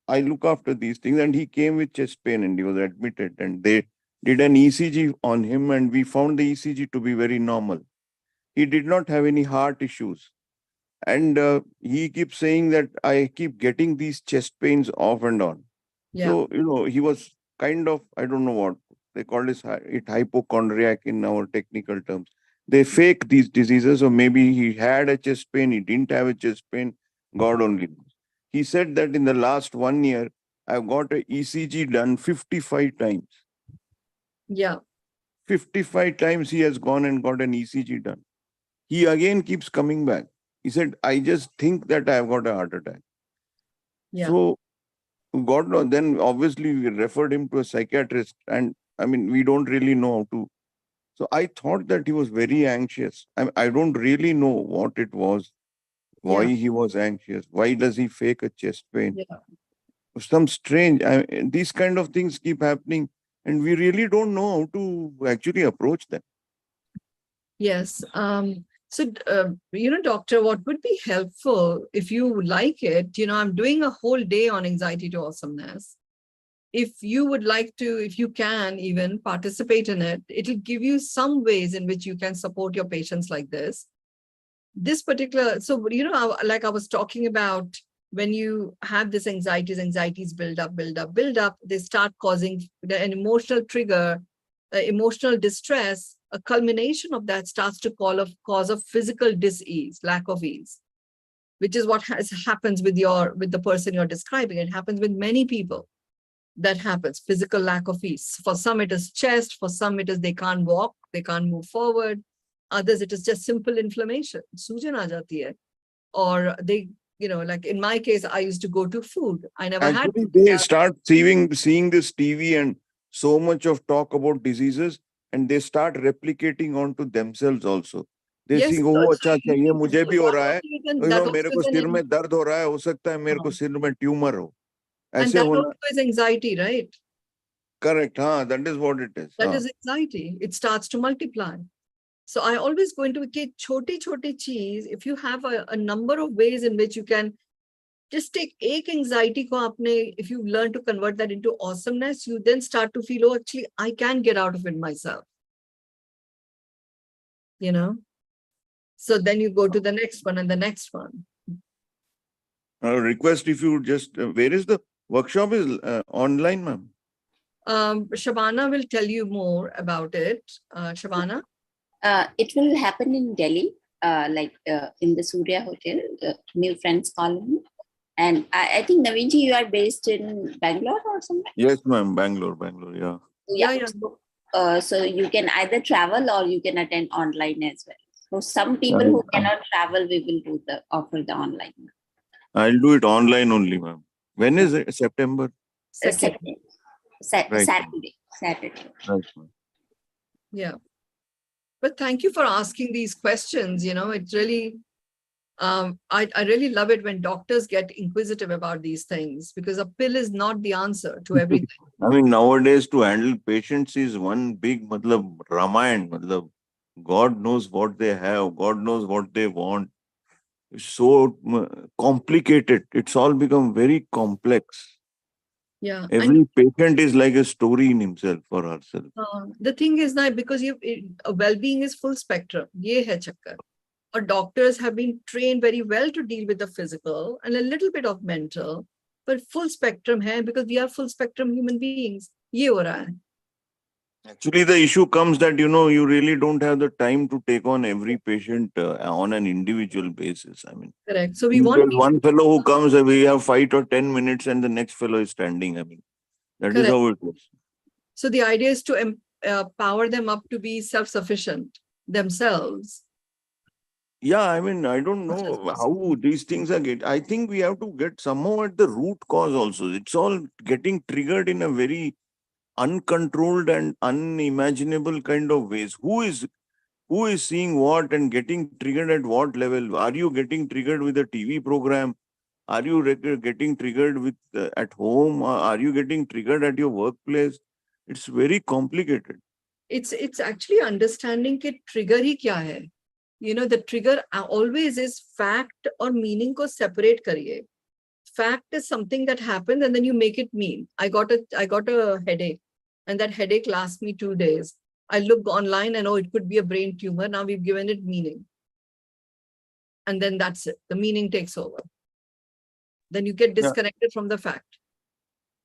I look after these things, and he came with chest pain and he was admitted, and they did an ECG on him and we found the ECG to be very normal. He did not have any heart issues. And he keeps saying that I keep getting these chest pains off and on. Yeah. So, he was kind of, I don't know what they call it hypochondriac in our technical terms. They fake these diseases, or maybe he had a chest pain, he didn't have a chest pain, God only knows. He said that in the last 1 year, I've got an ECG done 55 times. Yeah. 55 times he has gone and got an ECG done. He again keeps coming back. He said, I just think that I've got a heart attack. Yeah. So, God knows, then obviously we referred him to a psychiatrist, and I mean, we don't really know how to. So I thought that he was very anxious. I don't really know what it was, why he was anxious, why does he fake a chest pain? Yeah. Some strange, these kind of things keep happening, and we really don't know how to actually approach them. Yes. So, doctor, what would be helpful if you would like it? I'm doing a whole day on anxiety to awesomeness. If you would like to, if you can even participate in it, it'll give you some ways in which you can support your patients like this. This particular, so, like I was talking about, when you have this anxieties build up, they start causing an emotional trigger, emotional distress. A culmination of that starts to cause a physical dis-ease, lack of ease, which is what happens with the person you're describing. It happens with many people. That happens, physical lack of ease. For some, it is chest. For some, it is they can't walk, they can't move forward. Others, it is just simple inflammation. Sujan aa jati hai. Or they, like in my case, I used to go to food. I never Actually, they start seeing this TV and so much of talk about diseases. and they start replicating onto themselves also. They Yes, think, so oh, अच्छा अच्छा ये you- मुझे भी हो रहा है, that मेरे also को is सिर में an, दर्द हो रहा है, हो सकता है मेरे को सिर में ट्यूमर हो, and ऐसे that होना. also is anxiety, right? Correct, हाँ, that is what it is. That हाँ. is anxiety. It starts to multiply. So I always go into a choti cheese. If you have a number of ways in which you can just take ek anxiety ko apne, if you learn to convert that into awesomeness, you then start to feel, oh, actually, I can get out of it myself. You know? So then you go to the next one and the next one. Request if you just, where is the workshop is online, ma'am? Shabana will tell you more about it. Shabana? It will happen in Delhi, in the Surya Hotel, New Friends Colony. And I think, Naveenji, you are based in Bangalore or something? Yes, ma'am, Bangalore, yeah. Yeah. So you can either travel or you can attend online as well. So some people Yeah. who cannot travel, we will offer the online. I'll do it online only, ma'am. When is it? September? Second. Right. Saturday. Right, ma'am. Yeah. But thank you for asking these questions. You know, it really, I really love it when doctors get inquisitive about these things, because a pill is not the answer to everything. I mean, nowadays to handle patients is one big Ramayan. God knows what they have. God knows what they want. It's so complicated. It's all become very complex. Yeah. Every patient is like a story in himself or herself. The thing is that because well-being is full spectrum. Ye hai chakkar. Our doctors have been trained very well to deal with the physical and a little bit of mental, but full spectrum hai because we are full spectrum human beings. Ye ho raha hai. Actually, the issue comes that, you really don't have the time to take on every patient on an individual basis. I mean, Correct. So we there's want one fellow who comes, we have 5 or 10 minutes and the next fellow is standing. I mean, that is Correct. how it is. So the idea is to empower them up to be self-sufficient themselves. Yeah, I mean, I don't know how these things are I think we have to get somehow at the root cause also. It's all getting triggered in a very uncontrolled and unimaginable kind of ways. Who is seeing what and getting triggered at what level? Are you getting triggered with a TV program? Are you getting triggered with at home? Are you getting triggered at your workplace? It's very complicated. It's actually understanding कि trigger ही क्या है. You know, the trigger always is fact or meaning को separate करिए. Fact is something that happens and then you make it mean. I got a headache and that headache lasts me 2 days. I look online and it could be a brain tumor. Now we've given it meaning. And then that's it. The meaning takes over. Then you get disconnected from the fact.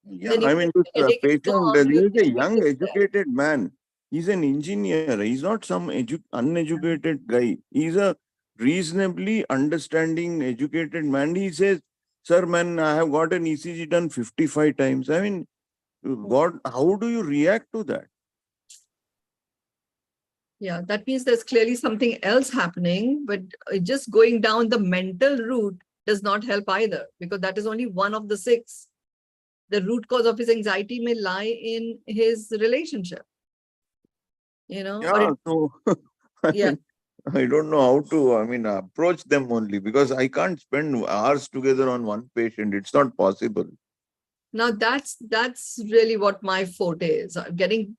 Yeah, I mean, this patient, he is a young, educated man. He's an engineer. He's not some uneducated guy. He's a reasonably understanding, educated man. He says, sir, man, I have got an ECG done 55 times. I mean, how do you react to that? Yeah, that means there's clearly something else happening, but just going down the mental route does not help either, because that is only one of the 6. The root cause of his anxiety may lie in his relationship. Yeah, so I don't know how to, approach them only, because I can't spend hours together on one patient. It's not possible. Now that's really what my forte is, getting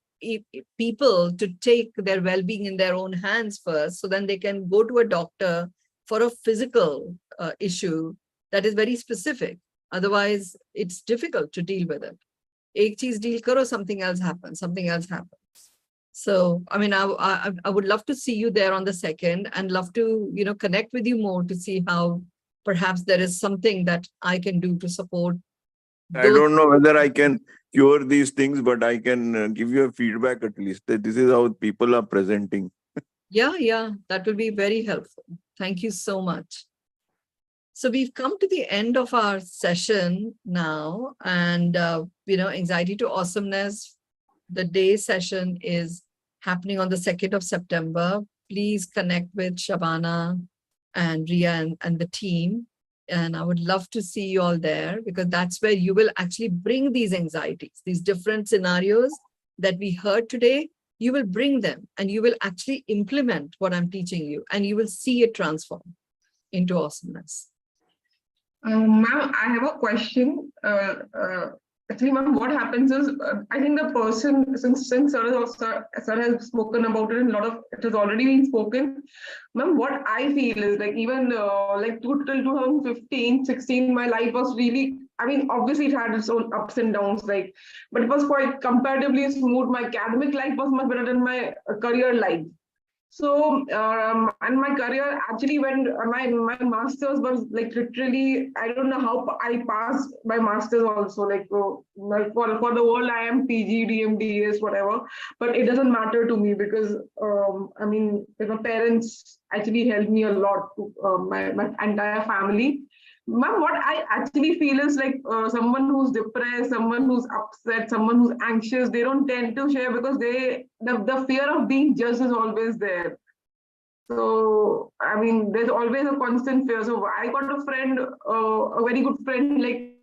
people to take their well-being in their own hands first, so then they can go to a doctor for a physical issue that is very specific. Otherwise, it's difficult to deal with it. Ek cheez deal karo, something else happens. So, I mean, I would love to see you there on the 2nd and love to, connect with you more to see how perhaps there is something that I can do to support. I don't know whether I can cure these things, but I can give you a feedback at least that this is how people are presenting. Yeah, that will be very helpful. Thank you so much. So we've come to the end of our session now, and Anxiety to Awesomeness, the day session is happening on the 2nd of September. Please connect with Shabana and Ria and the team. And I would love to see you all there, because that's where you will actually bring these anxieties, these different scenarios that we heard today. you will bring them and you will actually implement what I'm teaching you, and you will see it transform into awesomeness. Ma'am, I have a question. Actually, ma'am, what happens is, I think the person, since sir has spoken about it, and it has already been spoken. Ma'am, what I feel is like even like till 2015, 16, my life was really, I mean, obviously it had its own ups and downs, like, but it was quite comparatively smooth. My academic life was much better than my career life. So, and my career actually went, my master's was like literally, I don't know how I passed my master's also, like for the world, I am PG, DMDS, whatever, but it doesn't matter to me because, I mean, my parents actually helped me a lot, my entire family. Ma'am, what I actually feel is like someone who's depressed, someone who's upset, someone who's anxious, they don't tend to share because the fear of being judged is always there. So, I mean, there's always a constant fear. So I got a friend, a very good friend, like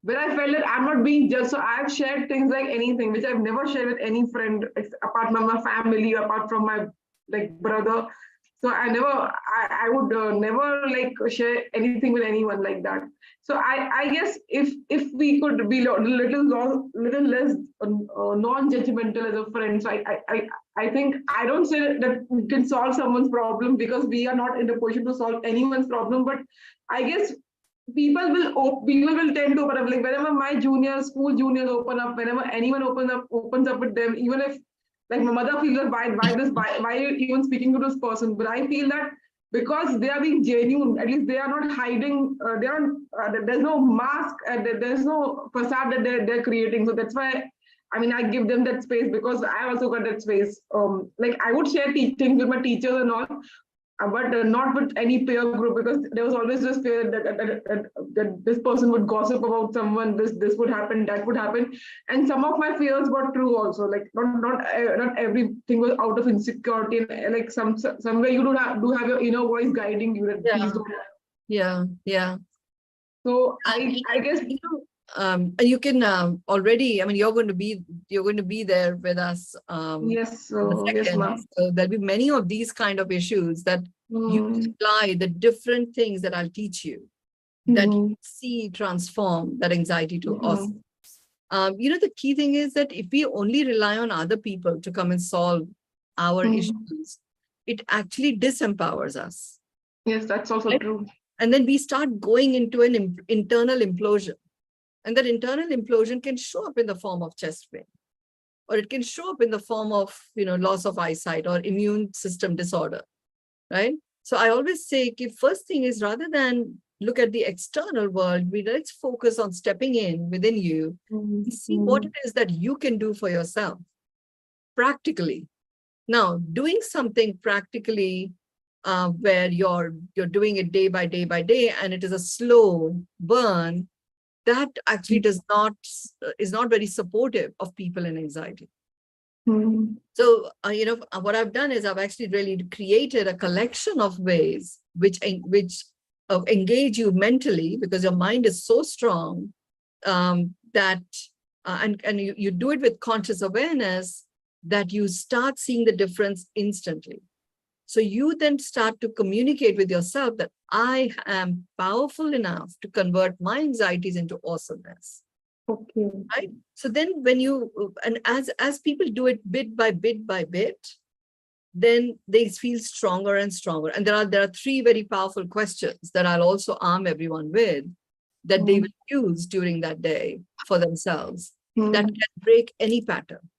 where I felt that I'm not being judged. So I've shared things like anything, which I've never shared with any friend apart from my family, apart from my like brother. So I would never like share anything with anyone like that. So I guess if we could be little less non-judgmental as a friend, so I think I don't say that we can solve someone's problem because we are not in the position to solve anyone's problem, but I guess people will tend to open up. Like whenever my school juniors open up, whenever anyone opens up with them, even if like my mother feels like why are you even speaking to this person? But I feel that because they are being genuine, at least they are not hiding. There's no mask. There's no facade that they're creating. So that's why. I mean, I give them that space because I also got that space. Like I would share things with my teachers and all, but not with any peer group because there was always this fear that this person would gossip about someone, this would happen, that would happen, and some of my fears were true also. Like not everything was out of insecurity, and like somewhere you do have your inner voice guiding you that please don't. Yeah. So I guess. You can already. I mean, you're going to be there with us. Yes, yes, ma'am. So there'll be many of these kind of issues that you apply the different things that I'll teach you, that you see transform that anxiety to awesome. The key thing is that if we only rely on other people to come and solve our issues, it actually disempowers us. Yes, that's also true. And then we start going into an internal implosion. And that internal implosion can show up in the form of chest pain, or it can show up in the form of, loss of eyesight or immune system disorder, right? So I always say, first thing is rather than look at the external world, let's focus on stepping in within you, and see what it is that you can do for yourself practically. Now, doing something practically where you're doing it day by day by day, and it is a slow burn, that actually is not very supportive of people in anxiety. So, what I've done is I've actually really created a collection of ways which engage you mentally, because your mind is so strong that, and you do it with conscious awareness, that you start seeing the difference instantly. So you then start to communicate with yourself that I am powerful enough to convert my anxieties into awesomeness. Okay. Right? So then and as people do it bit by bit, then they feel stronger and stronger. And there are three very powerful questions that I'll also arm everyone with, that they will use during that day for themselves, that can break any pattern.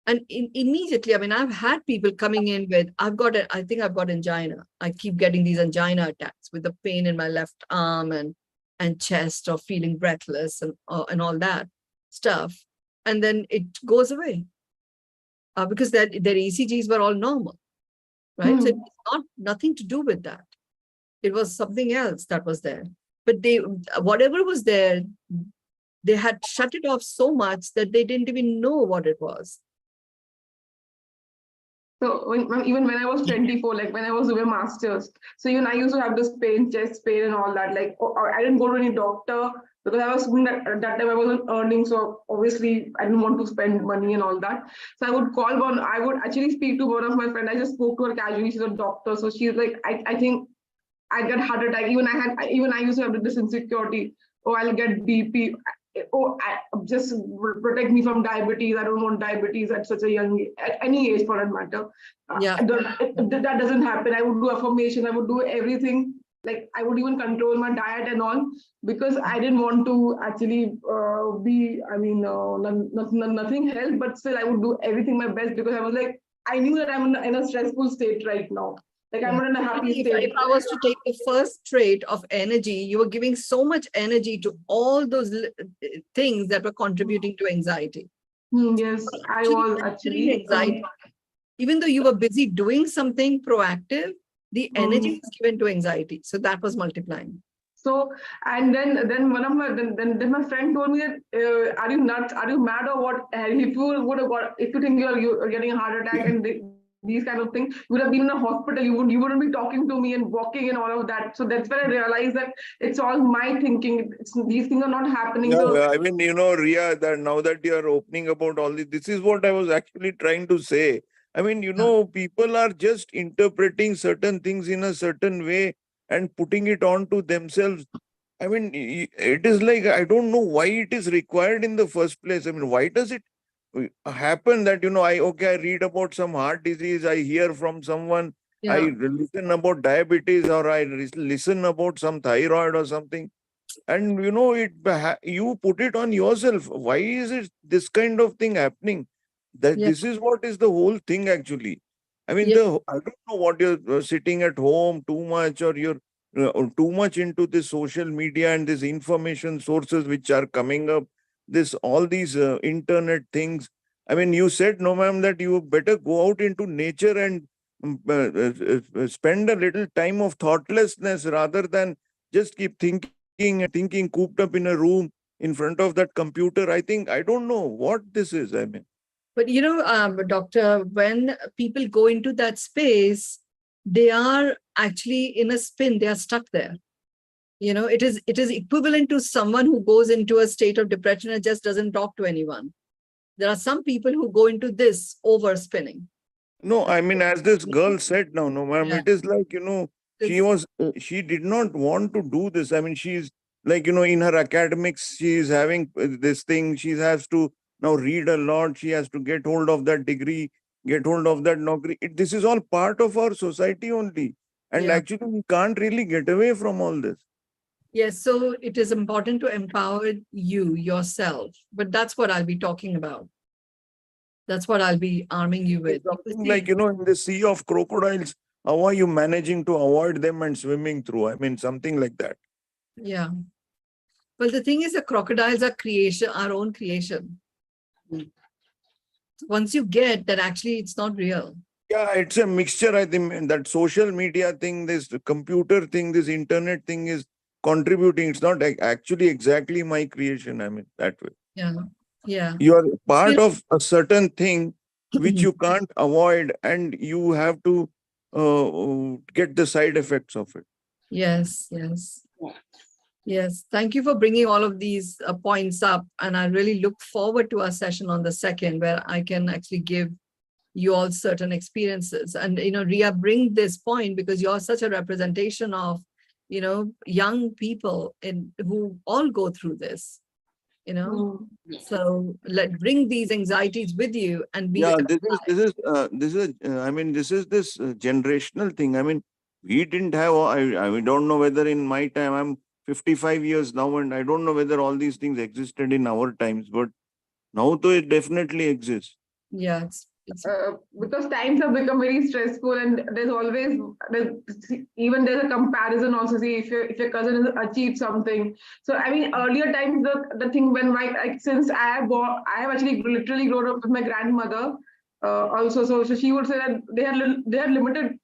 And immediately, I mean, I've had people coming in with, I think I've got angina. I keep getting these angina attacks with the pain in my left arm and chest, or feeling breathless and all that stuff. And then it goes away because their ECGs were all normal, right? So it's nothing to do with that. It was something else that was there. But whatever was there, they had shut it off so much that they didn't even know what it was. So even when I was 24, like when I was doing masters, so even I used to have this pain, chest pain and all that. Like I didn't go to any doctor. because I was at that time I wasn't earning, so obviously I didn't want to spend money and all that. So I would actually speak to one of my friends. I just spoke to her casually. She's a doctor, so she's like, I think I get heart attack. Even I used to have this insecurity. Oh, I'll get BP. Oh, just protect me from diabetes. I don't want diabetes at such a young age, at any age for that matter. Yeah. That doesn't happen. I would do affirmation. I would do everything. Like I would even control my diet and all, because I didn't want to actually be. I mean, nothing health, but still I would do everything my best, because I was like, I knew that I'm in a stressful state right now. Like I'm not in a happy state. If I was to take the first trait of energy, you were giving so much energy to all those things that were contributing to anxiety. Yes, I was actually. Anxiety. Even though you were busy doing something proactive, the energy was given to anxiety. So that was multiplying. So, and then one of my then my friend told me that are you nuts? Are you mad or what? If you would have got, if you think you're getting a heart attack and these kind of things, you would have been in a hospital. You wouldn't be talking to me and walking and all of that. So that's when I realized that it's all my thinking. These things are not happening. Yeah, So I mean, Ria, that now that you are opening about all this is what I was actually trying to say. I mean, people are just interpreting certain things in a certain way and putting it on to themselves. I mean, it is like, I don't know why it is required in the first place. I mean, why does it happen that, I read about some heart disease, I hear from someone, Yeah. I listen about diabetes, or I listen about some thyroid or something. And you put it on yourself. Why is it this kind of thing happening? That Yeah. this is what is the whole thing actually. I mean, Yeah. I don't know what you're sitting at home too much, or you're too much into this social media and these information sources which are coming up. All these internet things. I mean, you said, no, ma'am, that you better go out into nature and spend a little time of thoughtlessness rather than just keep thinking cooped up in a room in front of that computer. I don't know what this is. I mean, But doctor, when people go into that space, they are actually in a spin. They are stuck there. It is equivalent to someone who goes into a state of depression and just doesn't talk to anyone. There are some people who go into this over spinning. no, I mean, as this girl said now, no, ma'am, Yeah. it is like, she did not want to do this. I mean, she's like, in her academics, she is having this thing. She has to now read a lot. She has to get hold of that degree, get hold of that Naukri. This is all part of our society only. And Yeah. actually, we can't really get away from all this. Yes, so it is important to empower yourself, but that's what I'll be talking about. That's what I'll be arming you with. Something like, in the sea of crocodiles, how are you managing to avoid them and swimming through? I mean, something like that. Yeah. Well, the thing is, the crocodiles are our own creation. Once you get that, actually, it's not real. Yeah, it's a mixture. I think that social media thing, this computer thing, this internet thing is contributing. It's not actually exactly my creation. I mean, that way. Yeah. Yeah. You are part of a certain thing which you can't avoid, and you have to get the side effects of it. Yes. Yes. Thank you for bringing all of these points up. And I really look forward to our session on the 2nd, where I can actually give you all certain experiences. And, Ria, bring this point because you're such a representation of, young people who all go through this, So bring these anxieties with you and be. Yeah, this is I mean, this generational thing. I mean, we didn't have, I don't know whether in my time, I'm 55 years now, and I don't know whether all these things existed in our times, but now though it definitely exists. Yeah, because times have become very stressful, and there's a comparison also. See, if your cousin has achieved something. So I mean, earlier times, the thing when since I have actually literally grown up with my grandmother. Also, so she would say that they had limited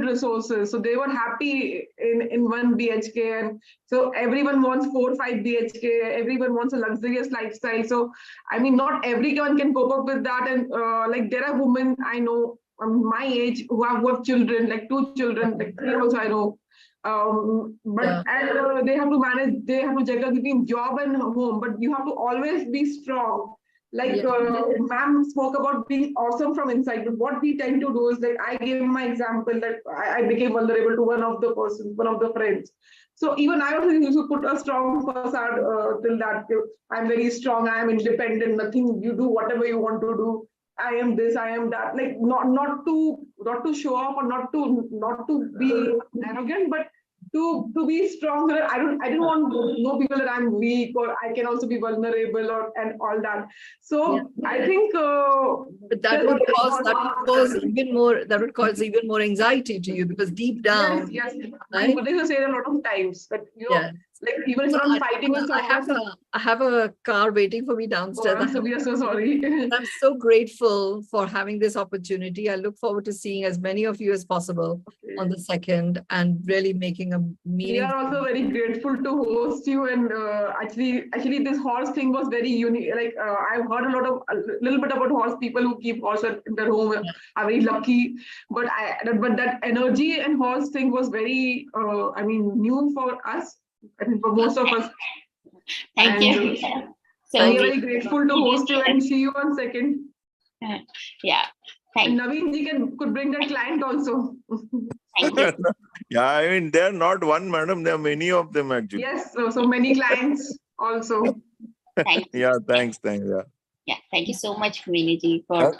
resources, so they were happy in 1 BHK, and so everyone wants 4 or 5 BHK. Everyone wants a luxurious lifestyle. So I mean, not everyone can cope up with that, and like there are women I know my age who have children, like 2 children, like 3 also I know. But Yeah. and, they have to manage, they have to juggle between job and home, but you have to always be strong. Like Yeah. ma'am spoke about being awesome from inside. But what we tend to do is, like, I gave my example that I became vulnerable to one of the persons, one of the friends. So even I also used to put a strong facade till that I'm very strong, I am independent, nothing, you do whatever you want to do. I am this, I am that. Like not to show off, or not to be arrogant, but to be strong. So that I didn't want to know people that I'm weak, or I can also be vulnerable, or and all that. So I think But that would cause even more anxiety to you, because deep down, yes. right? But they will say it a lot of times that Yeah. like even if So I'm fighting with I someone. have a car waiting for me Oh, downstairs. we are so sorry. I'm so grateful for having this opportunity. I look forward to seeing as many of you as possible on the 2nd, and really making a We meaningful. are also very grateful to host you, and actually, this horse thing was very unique. Like I've heard a little bit about horse. People who keep horse in their home are very lucky, but that energy and horse thing was very, new for us. I think for most of us. Thank you. So we are very grateful to host you and see you on 2nd. Yeah. And Thank Naveen ji could bring that client also. you. Yeah, I mean, there are not one, madam. There are many of them actually. Yes, so many clients also. Thank you. Yeah, thanks. Yeah. Yeah. Thank you so much, Mynoo ji, for Thank you.